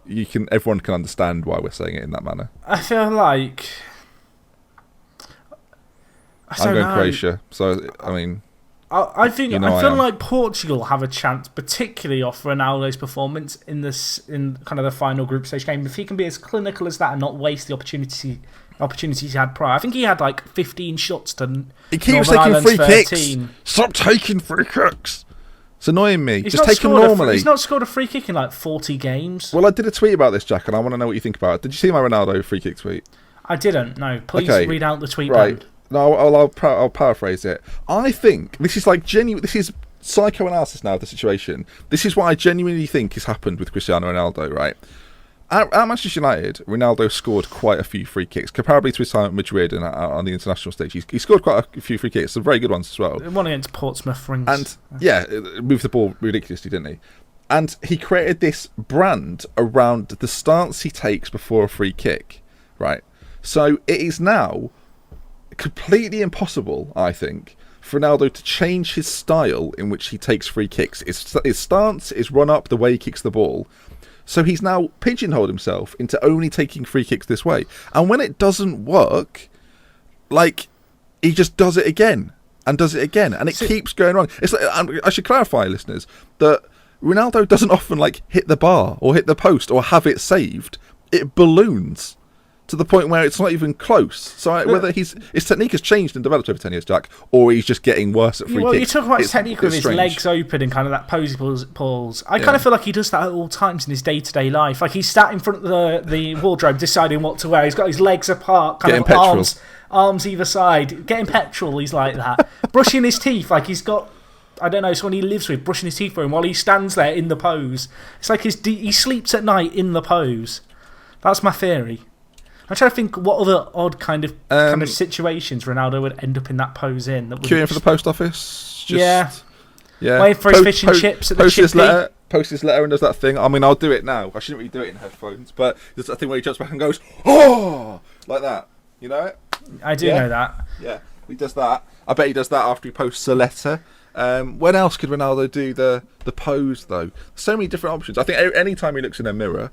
everyone can understand why we're saying it in that manner. I feel like I'm going Croatia, so I mean, I feel like Portugal have a chance, particularly off Ronaldo's performance in kind of the final group stage game. If he can be as clinical as that and not waste the opportunities he had prior. I think he had like 15 shots to He keeps taking free kicks. Stop taking free kicks. It's annoying me. Just take him normally. He's not scored a free kick in like 40 games. Well, I did a tweet about this, Jack, and I want to know what you think about it. Did you see my Ronaldo free kick tweet? I didn't. No, please read out the tweet. Right. No, I'll paraphrase it. I think this is like genuine. This is psychoanalysis now of the situation. This is what I genuinely think has happened with Cristiano Ronaldo. Right. At Manchester United, Ronaldo scored quite a few free kicks, comparably to his time at Madrid and on the international stage. He scored quite a few free kicks, some very good ones as well. One against Portsmouth rings. And moved the ball ridiculously, didn't he? And he created this brand around the stance he takes before a free kick, right? So it is now completely impossible, I think, for Ronaldo to change his style in which he takes free kicks. His stance, his run up, the way he kicks the ball. So he's now pigeonholed himself into only taking free kicks this way. And when it doesn't work, like, he just does it again and does it again. And it keeps going wrong. It's like, I should clarify, listeners, that Ronaldo doesn't often like hit the bar or hit the post or have it saved. It balloons to the point where it's not even close. So whether his technique has changed and developed over 10 years, Jack, or he's just getting worse at free kicks. Well, you talk about his technique with his legs open and kind of that posy pulls. I kind of feel like he does that at all times in his day-to-day life. Like he's sat in front of the wardrobe deciding what to wear. He's got his legs apart, kind of arms either side. Getting petrol, he's like that. Brushing his teeth, like he's got... I don't know, someone he lives with brushing his teeth for him while he stands there in the pose. It's like he sleeps at night in the pose. That's my theory. I'm trying to think what other odd kind of situations Ronaldo would end up in that pose in. Queuing for the post office. Yeah. Waiting for his fish and chips at the chippy. Posts his letter and does that thing. I mean, I'll do it now. I shouldn't really do it in headphones, but there's that thing where he jumps back and goes, oh, like that. You know it? I do know that. Yeah, he does that. I bet he does that after he posts a letter. When else could Ronaldo do the pose, though? So many different options. I think any time he looks in a mirror,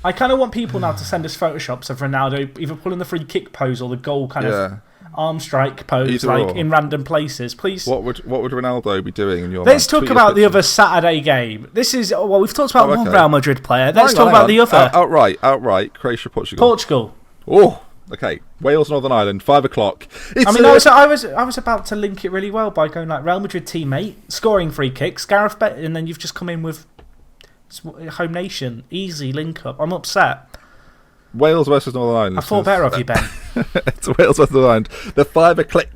I kind of want people now to send us photoshops of Ronaldo either pulling the free kick pose or the goal kind of arm strike pose, Either like or. in random places. Please. What would Ronaldo be doing in your Let's mind? talk about the other Saturday game. This is, well, we've talked about one Real Madrid player. Let's talk about the other. Outright. Croatia, Portugal. Portugal. Oh, okay. Wales, Northern Ireland, 5 o'clock. I was about to link it really well by going like Real Madrid teammate, scoring free kicks, Gareth Bale, and then you've just come in with home nation. Easy link up. I'm upset. Wales versus Northern Ireland. I thought better of you, Ben. It's Wales versus Northern Ireland. The 5 o'clock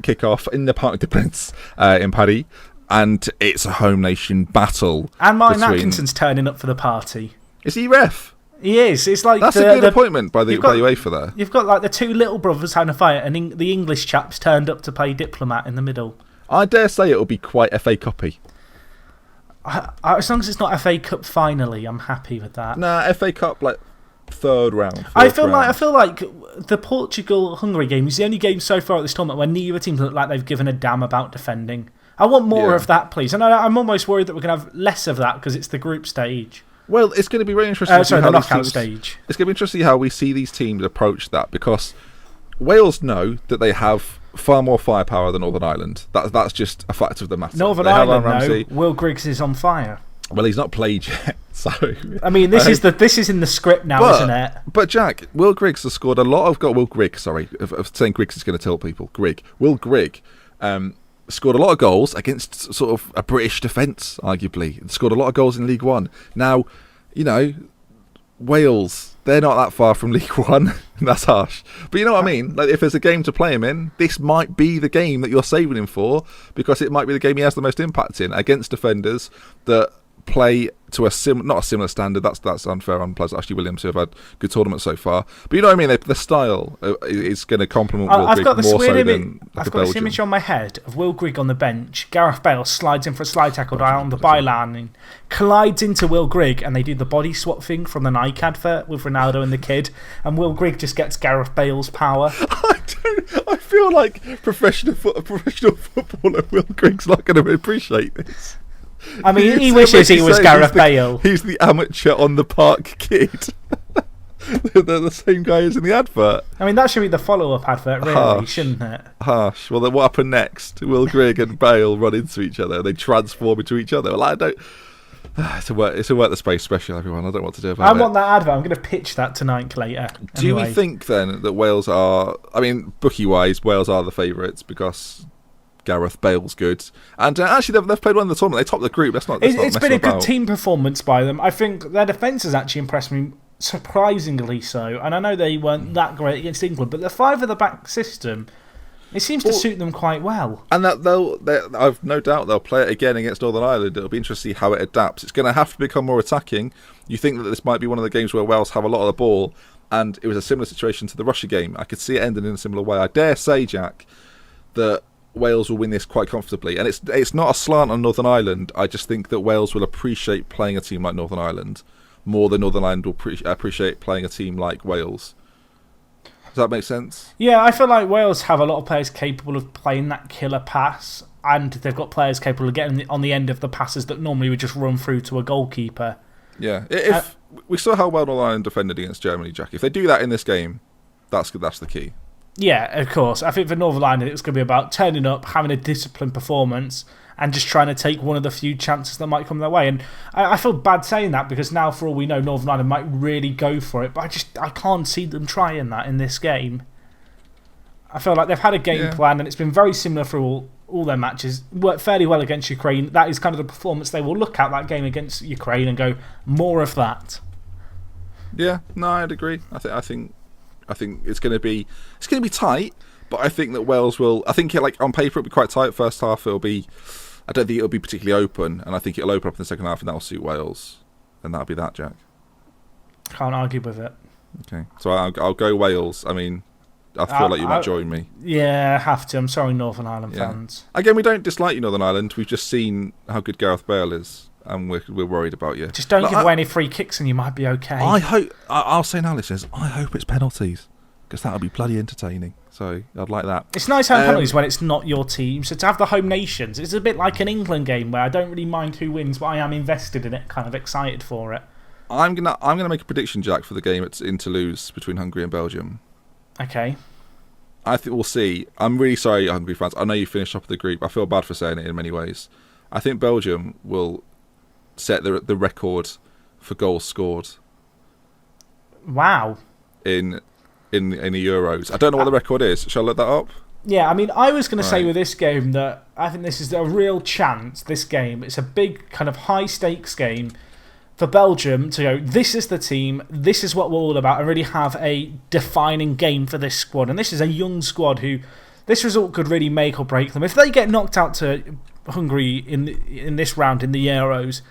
kickoff in the Parc des Princes in Paris, and it's a home nation battle. And Martin Atkinson's turning up for the party. Is he ref? He is. It's like that's a good appointment by the UEFA there. You've got like the two little brothers having a fight, and the English chaps turned up to play diplomat in the middle. I dare say it'll be quite FA Cup-y. As long as it's not FA Cup finally, I'm happy with that. Nah, FA Cup like third round. I feel like the Portugal-Hungary game is the only game so far at this tournament where neither team look like they've given a damn about defending. I want more of that, please. And I'm almost worried that we're going to have less of that because it's the group stage. Well, it's going to be very interesting. The knockout stage. It's going to be interesting to see how we see these teams approach that, because Wales know that they have far more firepower than Northern Ireland. That's just a fact of the matter. Northern Ireland, no. Will Griggs is on fire. Well, he's not played yet, so. I mean, this is in the script now, isn't it? But Jack, Will Griggs has scored a lot of goals. Will Grigg, sorry, of saying Griggs is going to tilt people. Will Grigg scored a lot of goals against sort of a British defence, arguably. Scored a lot of goals in League One. Now, Wales, they're not that far from League One. That's harsh. But you know what I mean? Like, if there's a game to play him in, this might be the game that you're saving him for, because it might be the game he has the most impact in against defenders that play to not a similar standard. That's unfair on players. Actually, Williams, who have had good tournaments so far. But you know what I mean? The style is going to complement Will Grigg more so than I've got this image on my head of Will Grigg on the bench. Gareth Bale slides in for a slide tackle down the byline and collides into Will Grigg, and they do the body swap thing from the Nike advert with Ronaldo and the kid, and Will Grigg just gets Gareth Bale's power. I feel like professional footballer Will Grigg's not going to appreciate this. I mean, he wishes he was Gareth Bale. He's the amateur on the park kid. They're the same guy as in the advert. I mean, that should be the follow-up advert, really, shouldn't it? Harsh. Well, then what happened next? Will Grigg and Bale run into each other. They transform into each other. Well, I don't. It's a work the space special, everyone. I don't know what to do about it. I want that advert. I'm going to pitch that tonight, later. Do we think then that Wales are? I mean, bookie-wise, Wales are the favourites because Gareth Bale's good, and actually they've played well in the tournament. They topped the group. It's been a good team performance by them. I think their defence has actually impressed me, surprisingly so. And I know they weren't that great against England, but the five at the back system, it seems to suit them quite well. And I've no doubt they'll play it again against Northern Ireland. It'll be interesting to see how it adapts. It's going to have to become more attacking. You think that this might be one of the games where Wales have a lot of the ball, and it was a similar situation to the Russia game. I could see it ending in a similar way. I dare say, Jack, that Wales will win this quite comfortably, and it's not a slant on Northern Ireland. I just think that Wales will appreciate playing a team like Northern Ireland more than Northern Ireland will appreciate playing a team like Wales. Does that make sense? Yeah, I feel like Wales have a lot of players capable of playing that killer pass, and they've got players capable of getting on the end of the passes that normally would just run through to a goalkeeper. Yeah, if we saw how well Northern Ireland defended against Germany, Jack. If they do that in this game, that's the key. Yeah, of course. I think for Northern Ireland, it's going to be about turning up, having a disciplined performance, and just trying to take one of the few chances that might come their way. And I feel bad saying that, because now, for all we know, Northern Ireland might really go for it, but I can't see them trying that in this game. I feel like they've had a game plan, and it's been very similar through all their matches. Worked fairly well against Ukraine. That is kind of the performance they will look at that game against Ukraine and go, more of that. Yeah, no, I'd agree. I think it's going to be tight, but I think that Wales will. I think on paper it'll be quite tight. First half it'll be. I don't think it'll be particularly open, and I think it'll open up in the second half, and that'll suit Wales, and that'll be that, Jack. Can't argue with it. Okay, so I'll go Wales. I mean, I feel like you might join me. Yeah, I have to. I'm sorry, Northern Ireland fans. Again, we don't dislike you, Northern Ireland. We've just seen how good Gareth Bale is, and we're worried about you. Just don't give away any free kicks, and you might be okay. I'll say now, listeners, I hope it's penalties, because that'll be bloody entertaining. So I'd like that. It's nice having penalties when it's not your team. So to have the home nations, it's a bit like an England game where I don't really mind who wins, but I am invested in it, kind of excited for it. I'm gonna make a prediction, Jack, for the game in Toulouse between Hungary and Belgium. Okay. I think we'll see. I'm really sorry, Hungary fans. I know you finished top of the group. I feel bad for saying it in many ways. I think Belgium will set the record for goals scored. Wow. In the Euros. I don't know what the record is. Shall I look that up? Yeah, I mean, I was going to say with this game that I think this is a real chance, this game. It's a big kind of high-stakes game for Belgium to go, this is the team, this is what we're all about, and really have a defining game for this squad. And this is a young squad who this result could really make or break them. If they get knocked out to Hungary in this round in the Euros,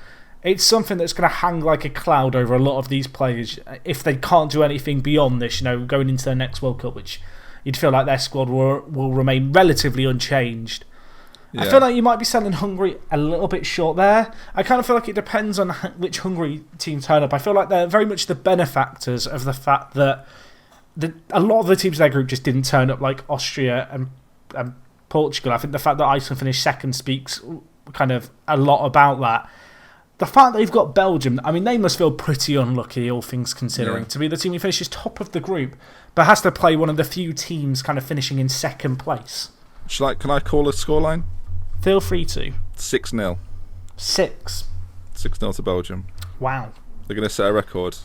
it's something that's going to hang like a cloud over a lot of these players if they can't do anything beyond this, going into their next World Cup, which you'd feel like their squad will remain relatively unchanged. Yeah. I feel like you might be selling Hungary a little bit short there. I kind of feel like it depends on which Hungary team turn up. I feel like they're very much the benefactors of the fact that a lot of the teams in their group just didn't turn up, like Austria and Portugal. I think the fact that Iceland finished second speaks kind of a lot about that. The fact that they've got Belgium, I mean, they must feel pretty unlucky, all things considering, to be the team who finishes top of the group, but has to play one of the few teams kind of finishing in second place. Can I call a scoreline? Feel free to. 6-0. 6-0 to Belgium. Wow. They're going to set a record.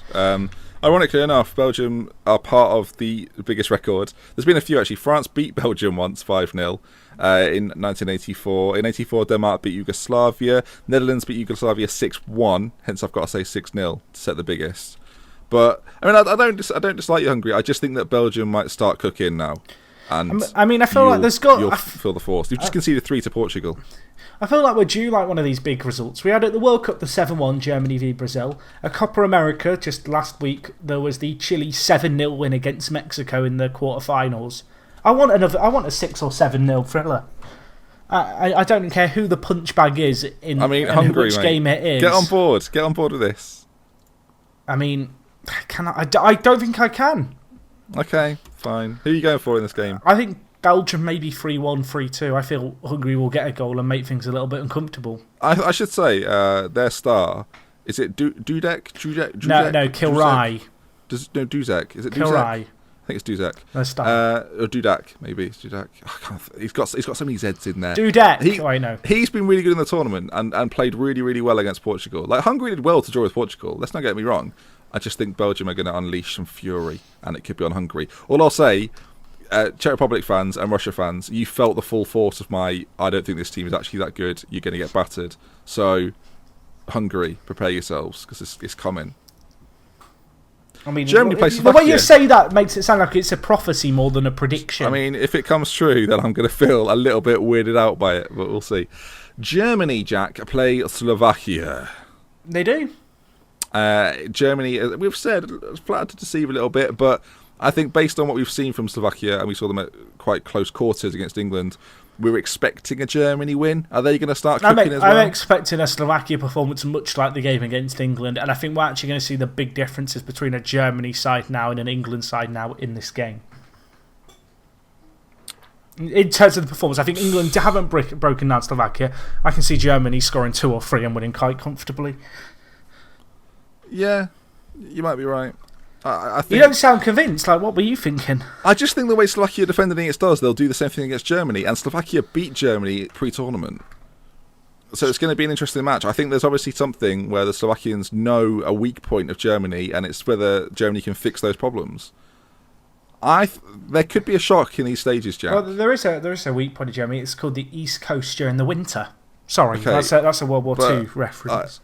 Ironically enough, Belgium are part of the biggest record. There's been a few, actually. France beat Belgium once, 5-0, in 1984. In 84, Denmark beat Yugoslavia. Netherlands beat Yugoslavia 6-1. Hence, I've got to say 6-0 to set the biggest. But, I mean, I don't dislike you, Hungary. I just think that Belgium might start cooking now. And I mean, I feel like you'll feel the force. You've just conceded 3 to Portugal. I feel like we're due like one of these big results. We had at the World Cup the 7-1 Germany v Brazil. A Copa America just last week. There was the Chile 7-0 win against Mexico in the quarterfinals. I want a 6 or 7-0 thriller. I don't care who the punch bag is Hungary, which game it is. Get on board with this. I mean, I don't think I can. Okay, fine. Who are you going for in this game? I think Belgium maybe 3-1, 3-2. I feel Hungary will get a goal and make things a little bit uncomfortable. I should say their star, is it Dudek? No, Kilrai. Duzek. Is it Kilrai? I think it's Duzek. Their star. Or Dudak, maybe. It's Dudak. He's got so many Zs in there. Dudek. I know. He's been really good in the tournament and played really, really well against Portugal. Like, Hungary did well to draw with Portugal. Let's not get me wrong. I just think Belgium are going to unleash some fury, and it could be on Hungary. All I'll say, Czech Republic fans and Russia fans, you felt the full force of I don't think this team is actually that good. You're going to get battered. So, Hungary, prepare yourselves, because it's coming. I mean, Germany plays the Slovakia. way you say that makes it sound like it's a prophecy more than a prediction. I mean, if it comes true, then I'm going to feel a little bit weirded out by it, but we'll see. Germany, Jack, play Slovakia. They do. Germany, we've said, flattered to deceive a little bit, but I think based on what we've seen from Slovakia, and we saw them at quite close quarters against England, we're expecting a Germany win. Are they going to start cooking as well? I'm expecting a Slovakia performance much like the game against England, and I think we're actually going to see the big differences between a Germany side now and an England side now in this game. In terms of the performance, I think England haven't broken down Slovakia. I can see Germany scoring 2 or 3 and winning quite comfortably. Yeah, you might be right. I think, you don't sound convinced. Like, what were you thinking? I just think the way Slovakia defending against us, they'll do the same thing against Germany. And Slovakia beat Germany pre-tournament. So it's going to be an interesting match. I think there's obviously something where the Slovakians know a weak point of Germany, and it's whether Germany can fix those problems. There could be a shock in these stages, Jack. Well, there is a weak point of Germany. It's called the East Coast during the winter. Sorry, okay, that's a World War II reference.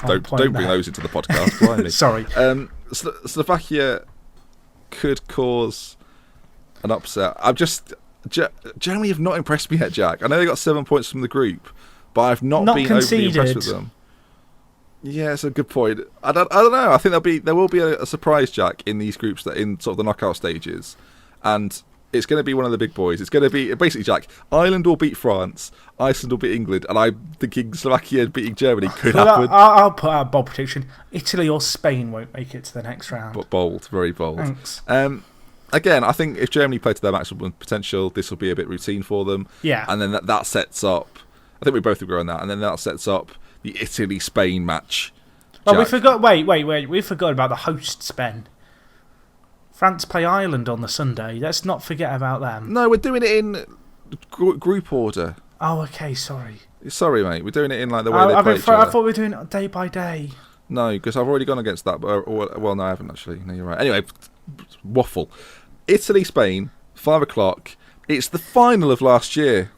Don't bring those into the podcast, blimey. Sorry. Slovakia could cause an upset. Germany have not impressed me yet, Jack. I know they got 7 points from the group, but I've not been overly impressed with them. Yeah, it's a good point. I don't know. I think there will be a surprise, Jack, in these groups that in sort of the knockout stages, and it's going to be one of the big boys. It's going to be basically, Jack, Ireland will beat France, Iceland will beat England, and I'm thinking Slovakia beating Germany could happen. I'll put out a bold prediction: Italy or Spain won't make it to the next round. But bold, very bold. Thanks. Again, I think if Germany play to their maximum potential, this will be a bit routine for them. Yeah. And then that sets up. I think we both agree on that. And then that sets up the Italy-Spain match Well, we Jack. forgot. Wait. We forgot about the hosts, Ben. France play Ireland on the Sunday. Let's not forget about them. No, we're doing it in group order. Oh, okay. Sorry. Sorry, mate. We're doing it in like the way they play each I other. thought we were doing it day by day. No, because I've already gone against that. Well, no, I haven't actually. No, you're right. Anyway, waffle. Italy, Spain, 5 o'clock. It's the final of last year.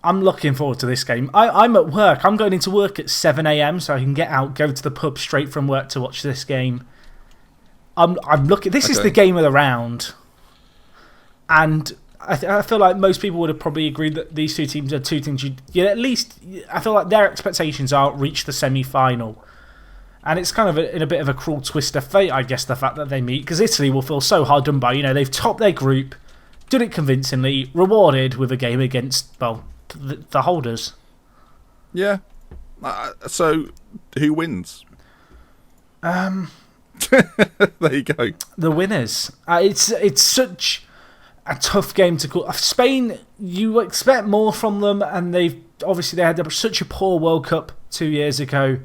I'm looking forward to this game. I'm at work. I'm going into work at 7 a.m. so I can get out, go to the pub straight from work to watch this game. I'm looking. This is the game of the round, and I feel like most people would have probably agreed that these two teams are two teams you at least. I feel like their expectations are reach the semi-final, and it's kind of in a bit of a cruel twist of fate, I guess, the fact that they meet, because Italy will feel so hard done by. They've topped their group, did it convincingly, rewarded with a game against the holders. Yeah. So, who wins? There you go. The winners. It's such a tough game to call. Spain, you expect more from them, and they had such a poor World Cup 2 years ago.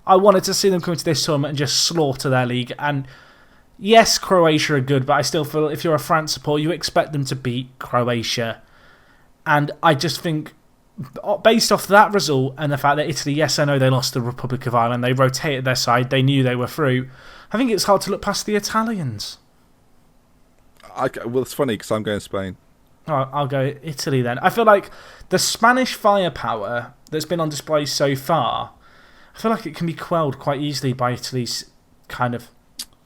I wanted to see them come into this tournament and just slaughter their league. And yes, Croatia are good, but I still feel if you're a France supporter, you expect them to beat Croatia. And I just think, based off that result and the fact that Italy, yes, I know they lost the Republic of Ireland, they rotated their side, they knew they were through. I think it's hard to look past the Italians. Well, it's funny because I'm going Spain. I'll go Italy then. I feel like the Spanish firepower that's been on display so far, I feel like it can be quelled quite easily by Italy's kind of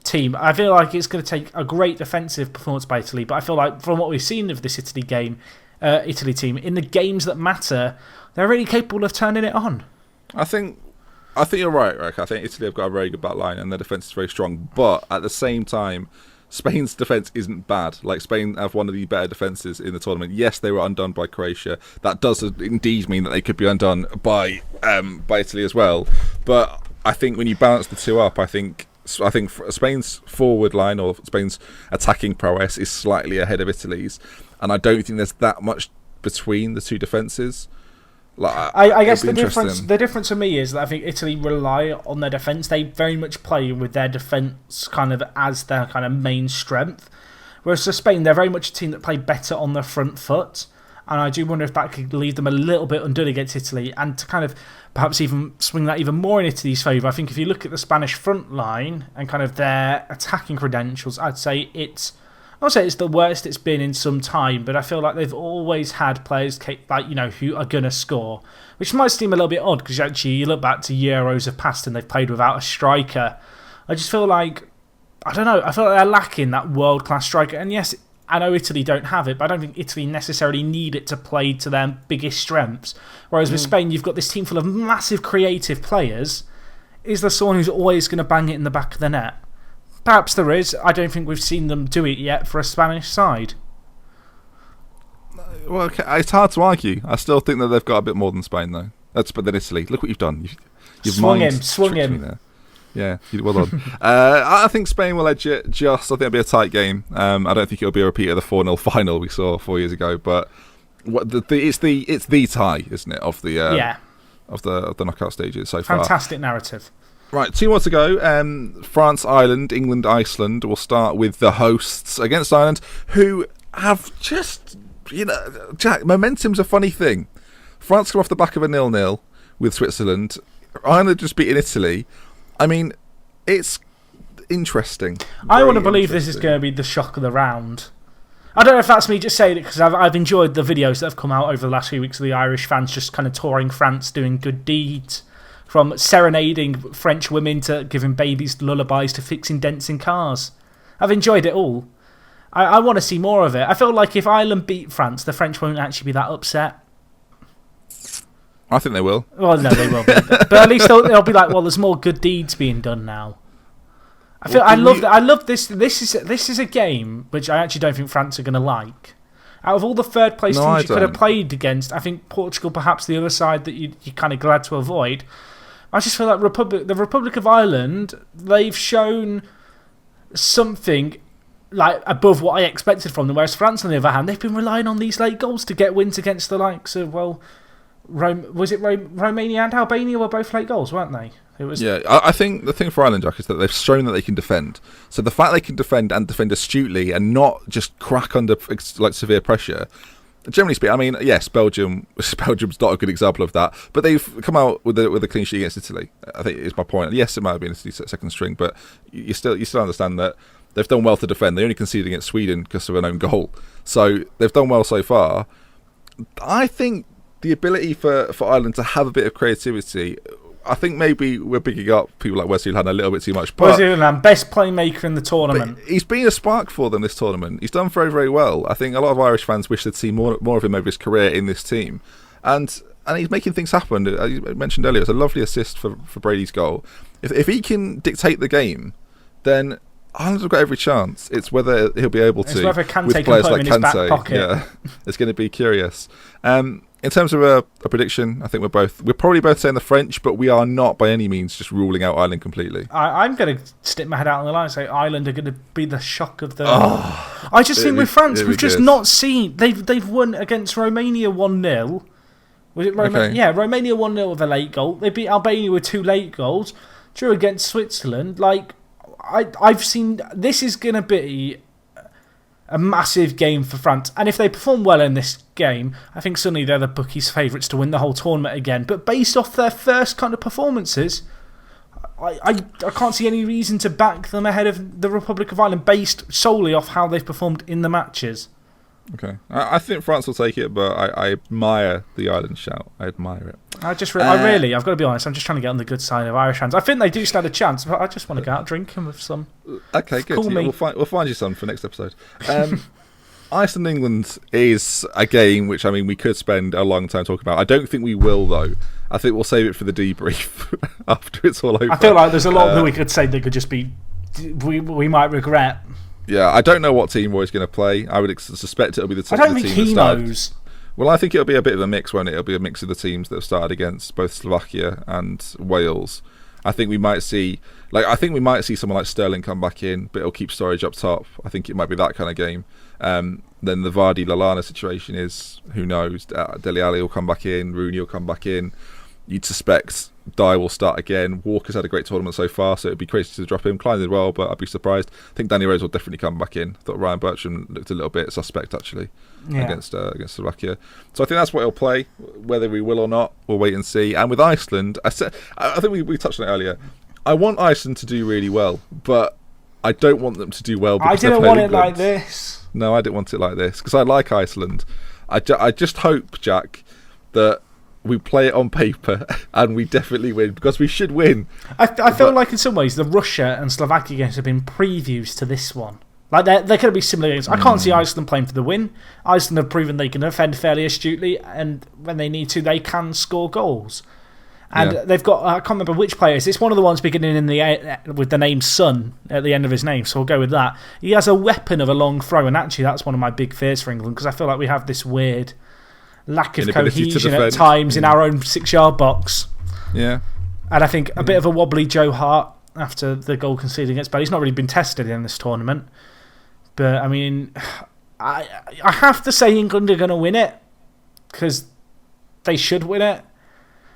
team. I feel like it's going to take a great defensive performance by Italy, but I feel like from what we've seen of this Italy team, in the games that matter, they're really capable of turning it on. I think you're right, Rick. I think Italy have got a very good back line and their defence is very strong. But at the same time, Spain's defence isn't bad. Like, Spain have one of the better defences in the tournament. Yes, they were undone by Croatia. That does indeed mean that they could be undone by Italy as well. But I think when you balance the two up, I think Spain's forward line or Spain's attacking prowess is slightly ahead of Italy's. And I don't think there's that much between the two defences. Like, I guess the difference for me is that I think Italy rely on their defence. They very much play with their defence kind of as their kind of main strength. Whereas for Spain, they're very much a team that play better on the front foot. And I do wonder if that could leave them a little bit undone against Italy, and to kind of perhaps even swing that even more in Italy's favour. I think if you look at the Spanish front line and kind of their attacking credentials, I'd say it's the worst it's been in some time, but I feel like they've always had players who are going to score, which might seem a little bit odd because actually you look back to Euros have passed and they've played without a striker. I just feel like, I don't know, I feel like they're lacking that world-class striker. And yes, I know Italy don't have it, but I don't think Italy necessarily need it to play to their biggest strengths. Whereas with Spain, you've got this team full of massive creative players. Is there someone who's always going to bang it in the back of the net? Perhaps there is. I don't think we've seen them do it yet for a Spanish side. Well, okay, it's hard to argue. I still think that they've got a bit more than Spain, though. But then Italy. Look what you've done. You've swung him. There. Yeah, well done. I think Spain will edge it. I think it'll be a tight game. I don't think it'll be a repeat of the 4-0 final we saw 4 years ago. But it's the tie, isn't it, of the of the knockout stages so far. Fantastic narrative. Right, 2 more to go. France, Ireland, England, Iceland. We'll start with the hosts against Ireland, who have just, Jack, momentum's a funny thing. France come off the back of a 0-0 with Switzerland. Ireland just beating Italy. I mean, it's interesting. I want to believe this is going to be the shock of the round. I don't know if that's me just saying it because I've enjoyed the videos that have come out over the last few weeks of the Irish fans just kind of touring France, doing good deeds. From serenading French women to giving babies lullabies to fixing dents in cars. I've enjoyed it all. I want to see more of it. I feel like if Ireland beat France, the French won't actually be that upset. I think they will. Well, no, they will be. But at least they'll be like, well, there's more good deeds being done now. I love this. This is a game which I actually don't think France are going to like. Out of all the third place teams you could have played against, I think Portugal perhaps the other side that you're kind of glad to avoid. I just feel like the Republic of Ireland, they've shown something like above what I expected from them. Whereas France, on the other hand, they've been relying on these late goals to get wins against the likes of, Romania and Albania were both late goals, weren't they? It was. Yeah, I think the thing for Ireland, Jack, is that they've shown that they can defend. So the fact they can defend and defend astutely and not just crack under like severe pressure. Generally speaking, I mean, yes, Belgium's not a good example of that, but they've come out with a clean sheet against Italy. I think is my point. Yes, it might have been a second string, but you still understand that they've done well to defend. They only conceded against Sweden because of an own goal, so they've done well so far. I think the ability for Ireland to have a bit of creativity. I think maybe we're picking up people like Wesley Lan a little bit too much. But Wesley Lan, best playmaker in the tournament. He's been a spark for them this tournament. He's done very, very well. I think a lot of Irish fans wish they'd see more of him over his career in this team. And he's making things happen. As you mentioned earlier, it's a lovely assist for Brady's goal. If he can dictate the game, then Ireland have got every chance. It's whether he'll be able to. It's whether Kante with can players put him like in his back Kante. pocket. Yeah, it's going to be curious. In terms of a prediction, I think we're probably both saying the French, but we are not by any means just ruling out Ireland completely. I'm going to stick my head out on the line and say Ireland are going to be the shock of the. I just think with France, we've just not seen. They've won against Romania 1-0. Was it Romania? Okay. Yeah, Romania 1-0 with a late goal. They beat Albania with 2 late goals. Drew against Switzerland. Like I've seen, this is going to be a massive game for France. And if they perform well in this game, I think suddenly they're the bookies' favourites to win the whole tournament again. But based off their first kind of performances, I can't see any reason to back them ahead of the Republic of Ireland based solely off how they've performed in the matches. Okay. I think France will take it, but I admire the Ireland shout. I admire it. I've got to be honest, I'm just trying to get on the good side of Irish fans. I think they do stand a chance, but I just want to go out drinking with some. Okay, good. Call me. We'll find you some for next episode. Iceland England is a game which, I mean, we could spend a long time talking about. I don't think we will, though. I think we'll save it for the debrief after it's all over. I feel like there's a lot that we could say that could just be, we might regret. Yeah, I don't know what team Roy's going to play. I would suspect it'll be the team. I don't think he knows. Well, I think it'll be a bit of a mix, won't it? It'll be a mix of the teams that have started against both Slovakia and Wales. I think we might see someone like Sterling come back in, but it'll keep Sturridge up top. I think it might be that kind of game. Then the Vardy Lallana situation is, who knows? Dele Alli will come back in, Rooney will come back in. You'd suspect Dyer will start again. Walker's had a great tournament so far, so it'd be crazy to drop him. Klein did well, but I'd be surprised. I think Danny Rose will definitely come back in. I thought Ryan Bertram looked a little bit suspect, actually, against Slovakia. So I think that's what he'll play. Whether we will or not, we'll wait and see. And with Iceland, I think we touched on it earlier. I want Iceland to do really well, but I don't want them to do well because I didn't want it like this. No, I didn't want it like this because I like Iceland. I just hope, Jack, that we play it on paper and we definitely win because we should win. I feel like in some ways the Russia and Slovakia games have been previews to this one. Like they're going to be similar games. I can't see Iceland playing for the win. Iceland have proven they can defend fairly astutely, and when they need to, they can score goals. And they've got, I can't remember which player it is. It's one of the ones beginning with the name Sun at the end of his name, so we'll go with that. He has a weapon of a long throw, and actually that's one of my big fears for England because I feel like we have this weird lack of cohesion at times in our own 6-yard box. Yeah. And I think a bit of a wobbly Joe Hart after the goal conceded against Bale. He's not really been tested in this tournament. But, I mean, I have to say England are going to win it because they should win it.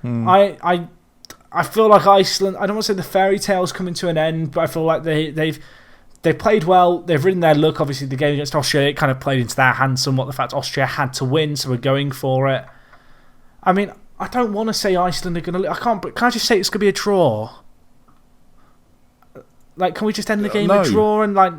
I feel like Iceland, I don't want to say the fairy tale's coming to an end, but I feel like they've played well. They've ridden their luck. Obviously, the game against Austria, it kind of played into their hands somewhat. The fact Austria had to win, so we're going for it. I mean, I don't want to say Iceland are going to... But can I just say it's going to be a draw? Like, can we just end the game a draw and like...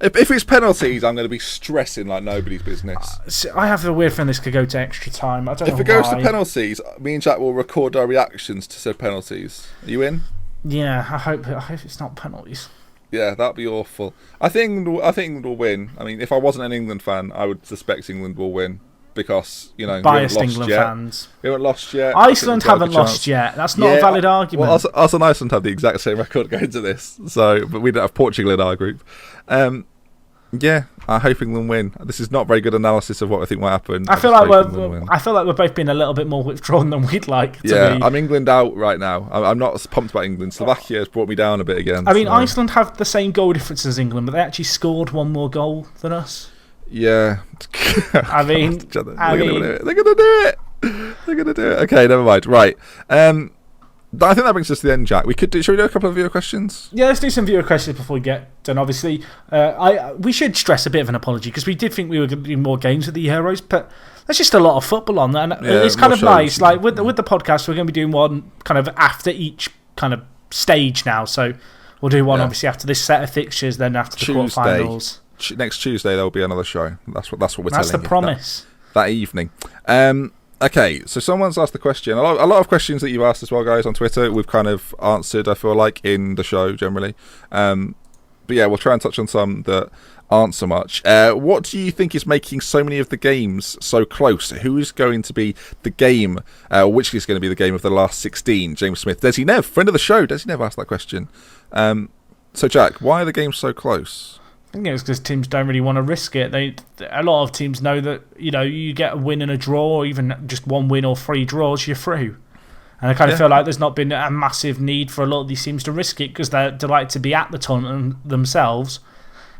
If it's penalties, I'm going to be stressing like nobody's business. I have a weird feeling this could go to extra time. I don't know if it goes to penalties, me and Jack will record our reactions to said penalties. Are you in? Yeah, I hope it's not penalties. Yeah, that'd be awful. I think England will win. I mean, if I wasn't an England fan, I would suspect England will win because, you know, biased England fans. We haven't lost yet. Iceland haven't lost yet. That's not a valid argument. Well, us and Iceland have the exact same record going to this, but we don't have Portugal in our group. Yeah, I hope England win. This is not very good analysis of what I think might happen. I feel like we're both being a little bit more withdrawn than we'd like to be. I'm England out right now. I'm not pumped about England. Slovakia has brought me down a bit again. I mean, Iceland have the same goal difference as England, but they actually scored one more goal than us. Yeah. I mean, they're going to do it. They're going to do it. Okay, never mind. Right. I think that brings us to the end, Jack. Should we do a couple of viewer questions? Yeah, let's do some viewer questions before we get done. Obviously, we should stress a bit of an apology because we did think we were going to do more games with the Euros, but there's just a lot of football on there, and it's kind of shows. Nice. Like with the podcast, we're going to be doing one kind of after each kind of stage now. So we'll do one obviously after this set of fixtures, then after the quarterfinals. Next Tuesday there will be another show. That's what we're telling you. That's the promise. That evening. Okay, so someone's asked the question. A lot of questions that you've asked as well, guys, on Twitter, we've kind of answered, I feel like, in the show generally. But yeah, we'll try and touch on some that aren't so much. What do you think is making so many of the games so close? Who is going to be the game, which is going to be the game of the last 16? James Smith. Desi Nev, friend of the show. Desi Nev asked that question. So, Jack, why are the games so close? I think it's because teams don't really want to risk it. A lot of teams know that you get a win and a draw, or even just one win or 3 draws, you're through. And I kind of feel like there's not been a massive need for a lot of these teams to risk it because they're delighted to be at the tournament themselves,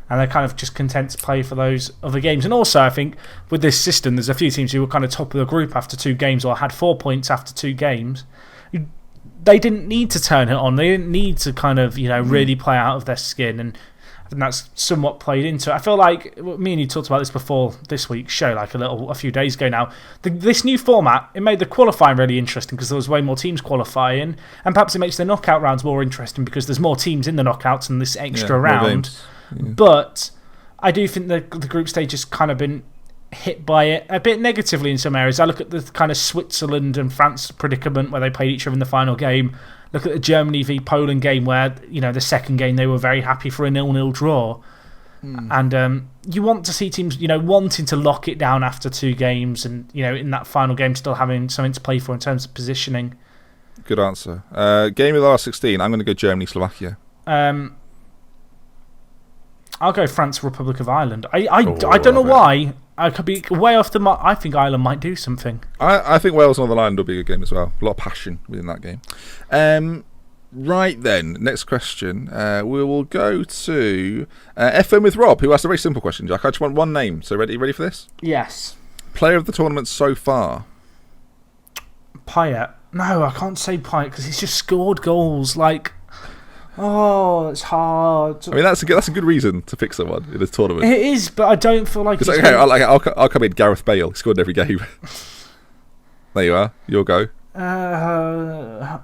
and they're kind of just content to play for those other games. And also, I think with this system, there's a few teams who were kind of top of the group after 2 games or had 4 points after 2 games. They didn't need to turn it on. They didn't need to kind of really play out of their skin, and that's somewhat played into it. I feel like me and you talked about this before this week's show, like a few days ago now. This new format, it made the qualifying really interesting because there was way more teams qualifying, and perhaps it makes the knockout rounds more interesting because there's more teams in the knockouts and this extra round. Yeah. But I do think the group stage has kind of been hit by it a bit negatively in some areas. I look at the kind of Switzerland and France predicament where they played each other in the final game. Look at the Germany v Poland game where, the second game they were very happy for a 0-0 draw. And you want to see teams, wanting to lock it down after 2 games and, in that final game still having something to play for in terms of positioning. Good answer. Game of the last 16, I'm going to go Germany-Slovakia. I'll go France-Republic of Ireland. I don't know why. I could be way off the mark. I think Ireland might do something. I think Wales-Northern Ireland will be a good game as well. A lot of passion within that game. Right then, next question. We will go to FM with Rob, who asked a very simple question, Jack. I just want one name. So ready for this? Yes. Player of the tournament so far? Payet. No, I can't say Payet because he's just scored goals. It's hard. I mean, that's a good reason to pick someone in this tournament. It is, but I don't feel like... I'll come in Gareth Bale. He scored in every game. There you are. You'll go. I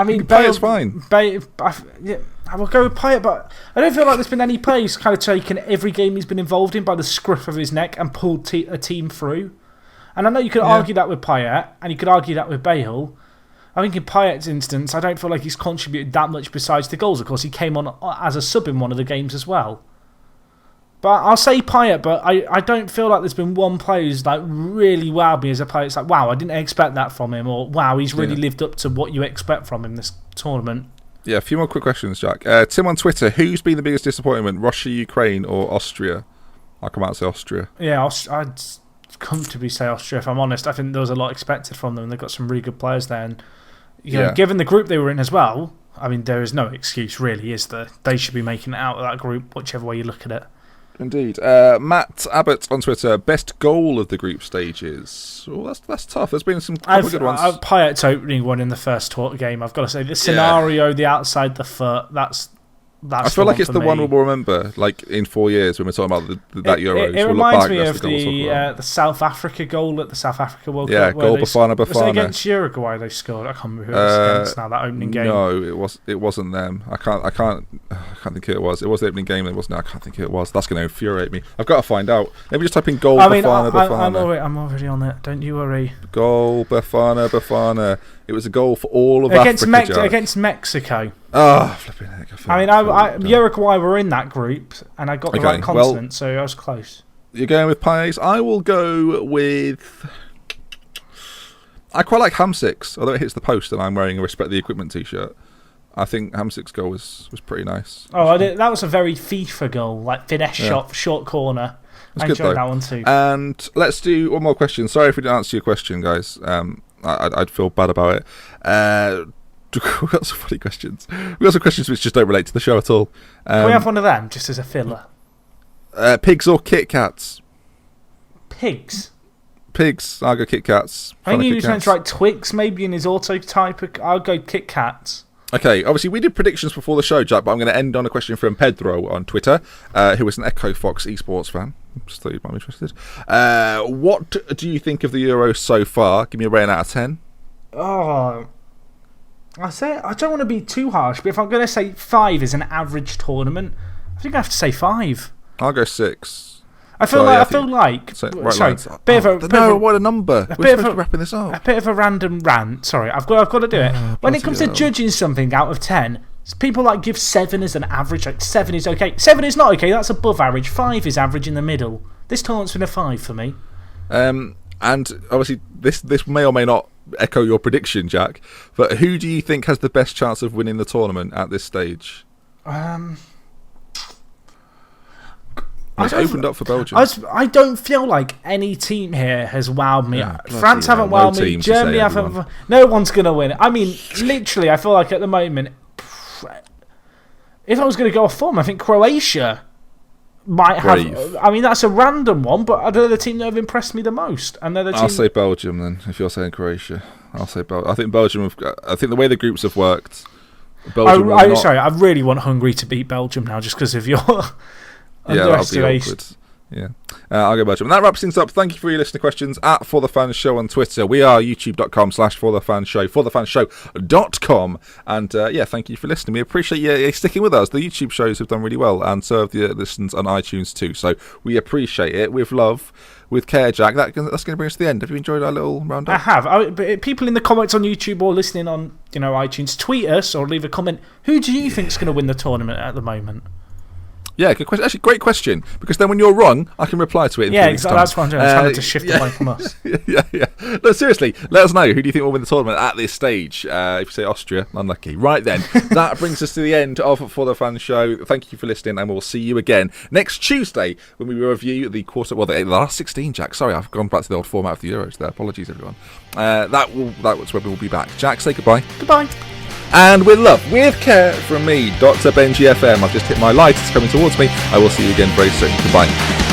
mean, Payet's fine. I will go with Payet, but I don't feel like there's been any players kind of taken every game he's been involved in by the scruff of his neck and pulled a team through. And I know you could argue that with Payet, and you could argue that with Bale. I think in Payet's instance, I don't feel like he's contributed that much besides the goals. Of course, he came on as a sub in one of the games as well. But I'll say Payet, but I don't feel like there's been one player who's really wowed me as a player. It's like, wow, I didn't expect that from him, or wow, he's really lived up to what you expect from him this tournament. Yeah, a few more quick questions, Jack. Tim on Twitter, who's been the biggest disappointment, Russia, Ukraine, or Austria? I'll come out and say Austria. Yeah, I'd comfortably say Austria, if I'm honest. I think there was a lot expected from them, and they've got some really good players there. And given the group they were in as well, I mean, there is no excuse, really, is there? They should be making it out of that group, whichever way you look at it. Indeed. Matt Abbott on Twitter, best goal of the group stages. Oh, that's tough. There's been some good ones. Payet's opening one in the first game, I've got to say. The scenario, the outside the foot, that's I feel like it's the one we'll remember, in 4 years when we're talking about that Euros. It reminds me of the South Africa goal at the South Africa World Cup. Yeah, goal Bafana. Was it against Uruguay they scored? I can't remember who it was against now, that opening game. No, it wasn't them. I can't think who it was. It was the opening game, wasn't it? I can't think who it was. That's going to infuriate me. I've got to find out. Maybe just type in goal Bafana. I'm already on it. Don't you worry. Goal Bafana. It was a goal for all of Africa. Against Mexico. Oh, flipping heck. Uruguay were in that group, and I got the right continent, so I was close. You're going with Payet. I will go with... I quite like Hamsik's, although it hits the post and I'm wearing a Respect the Equipment t-shirt. I think Hamsik's goal was pretty nice. Oh, that was a very FIFA goal, finesse shot, short corner. I enjoyed that one too. And let's do one more question. Sorry if we didn't answer your question, guys. I'd feel bad about it. We've got some funny questions. We've got some questions which just don't relate to the show at all. Can we have one of them, just as a filler? Pigs or Kit Kats? Pigs? Pigs. I'll go Kit Kats. I think he was meant to write Twix maybe in his auto type. I'll go Kit Kats. Okay, obviously we did predictions before the show, Jack, but I'm going to end on a question from Pedro on Twitter, who is an Echo Fox esports fan. Just thought you might be interested. What do you think of the Euros so far? Give me a rating out of 10. Oh, I don't want to be too harsh, but if I'm going to say 5 is an average tournament, I think I have to say 5. I'll go 6. What a number. We're supposed to be wrapping this up. A bit of a random rant. Sorry, I've got to do it. When it comes to judging something out of 10, people like give 7 as an average. Like 7 is okay. 7 is not okay. That's above average. 5 is average in the middle. This tournament's been a 5 for me. And obviously this may or may not echo your prediction, Jack. But who do you think has the best chance of winning the tournament at this stage? It's opened up for Belgium. I don't feel like any team here has wowed me. France haven't wowed me. Germany haven't. No one's going to win. I mean, literally, I feel like at the moment, if I was going to go off form, I think Croatia might have. I mean, that's a random one, but they're the team that have impressed me the most. And I'll say Belgium then, if you're saying Croatia. I'll say Belgium. I think Belgium, I think the way the groups have worked, Belgium sorry, I really want Hungary to beat Belgium now just because of your... Yeah, that'll be awkward. Yeah, I'll go Belgium. And that wraps things up. Thank you for your listener questions at For The Fans Show on Twitter. We are youtube.com/ForTheFansShow, ForTheFansShow.com. And thank you for listening. We appreciate you sticking with us. The YouTube shows have done really well, and so have the listens on iTunes too. So we appreciate it with love, with care, Jack. That's going to bring us to the end. Have you enjoyed our little roundup? I have. But people in the comments on YouTube or listening on iTunes, tweet us or leave a comment. Who do you think's going to win the tournament at the moment? Yeah, good question. Actually, great question. Because then when you're wrong, I can reply to it. Exactly. That's what I'm doing. I'm trying to shift away from us. Yeah. No, seriously, let us know. Who do you think will win the tournament at this stage? If you say Austria, unlucky. Right then, that brings us to the end of For The Fans Show. Thank you for listening, and we'll see you again next Tuesday when we review the the last 16, Jack. Sorry, I've gone back to the old format of the Euros there. Apologies, everyone. That's when we'll be back. Jack, say goodbye. Goodbye. And with love, with care from me, Dr. Benji FM. I've just hit my light, it's coming towards me. I will see you again very soon. Goodbye.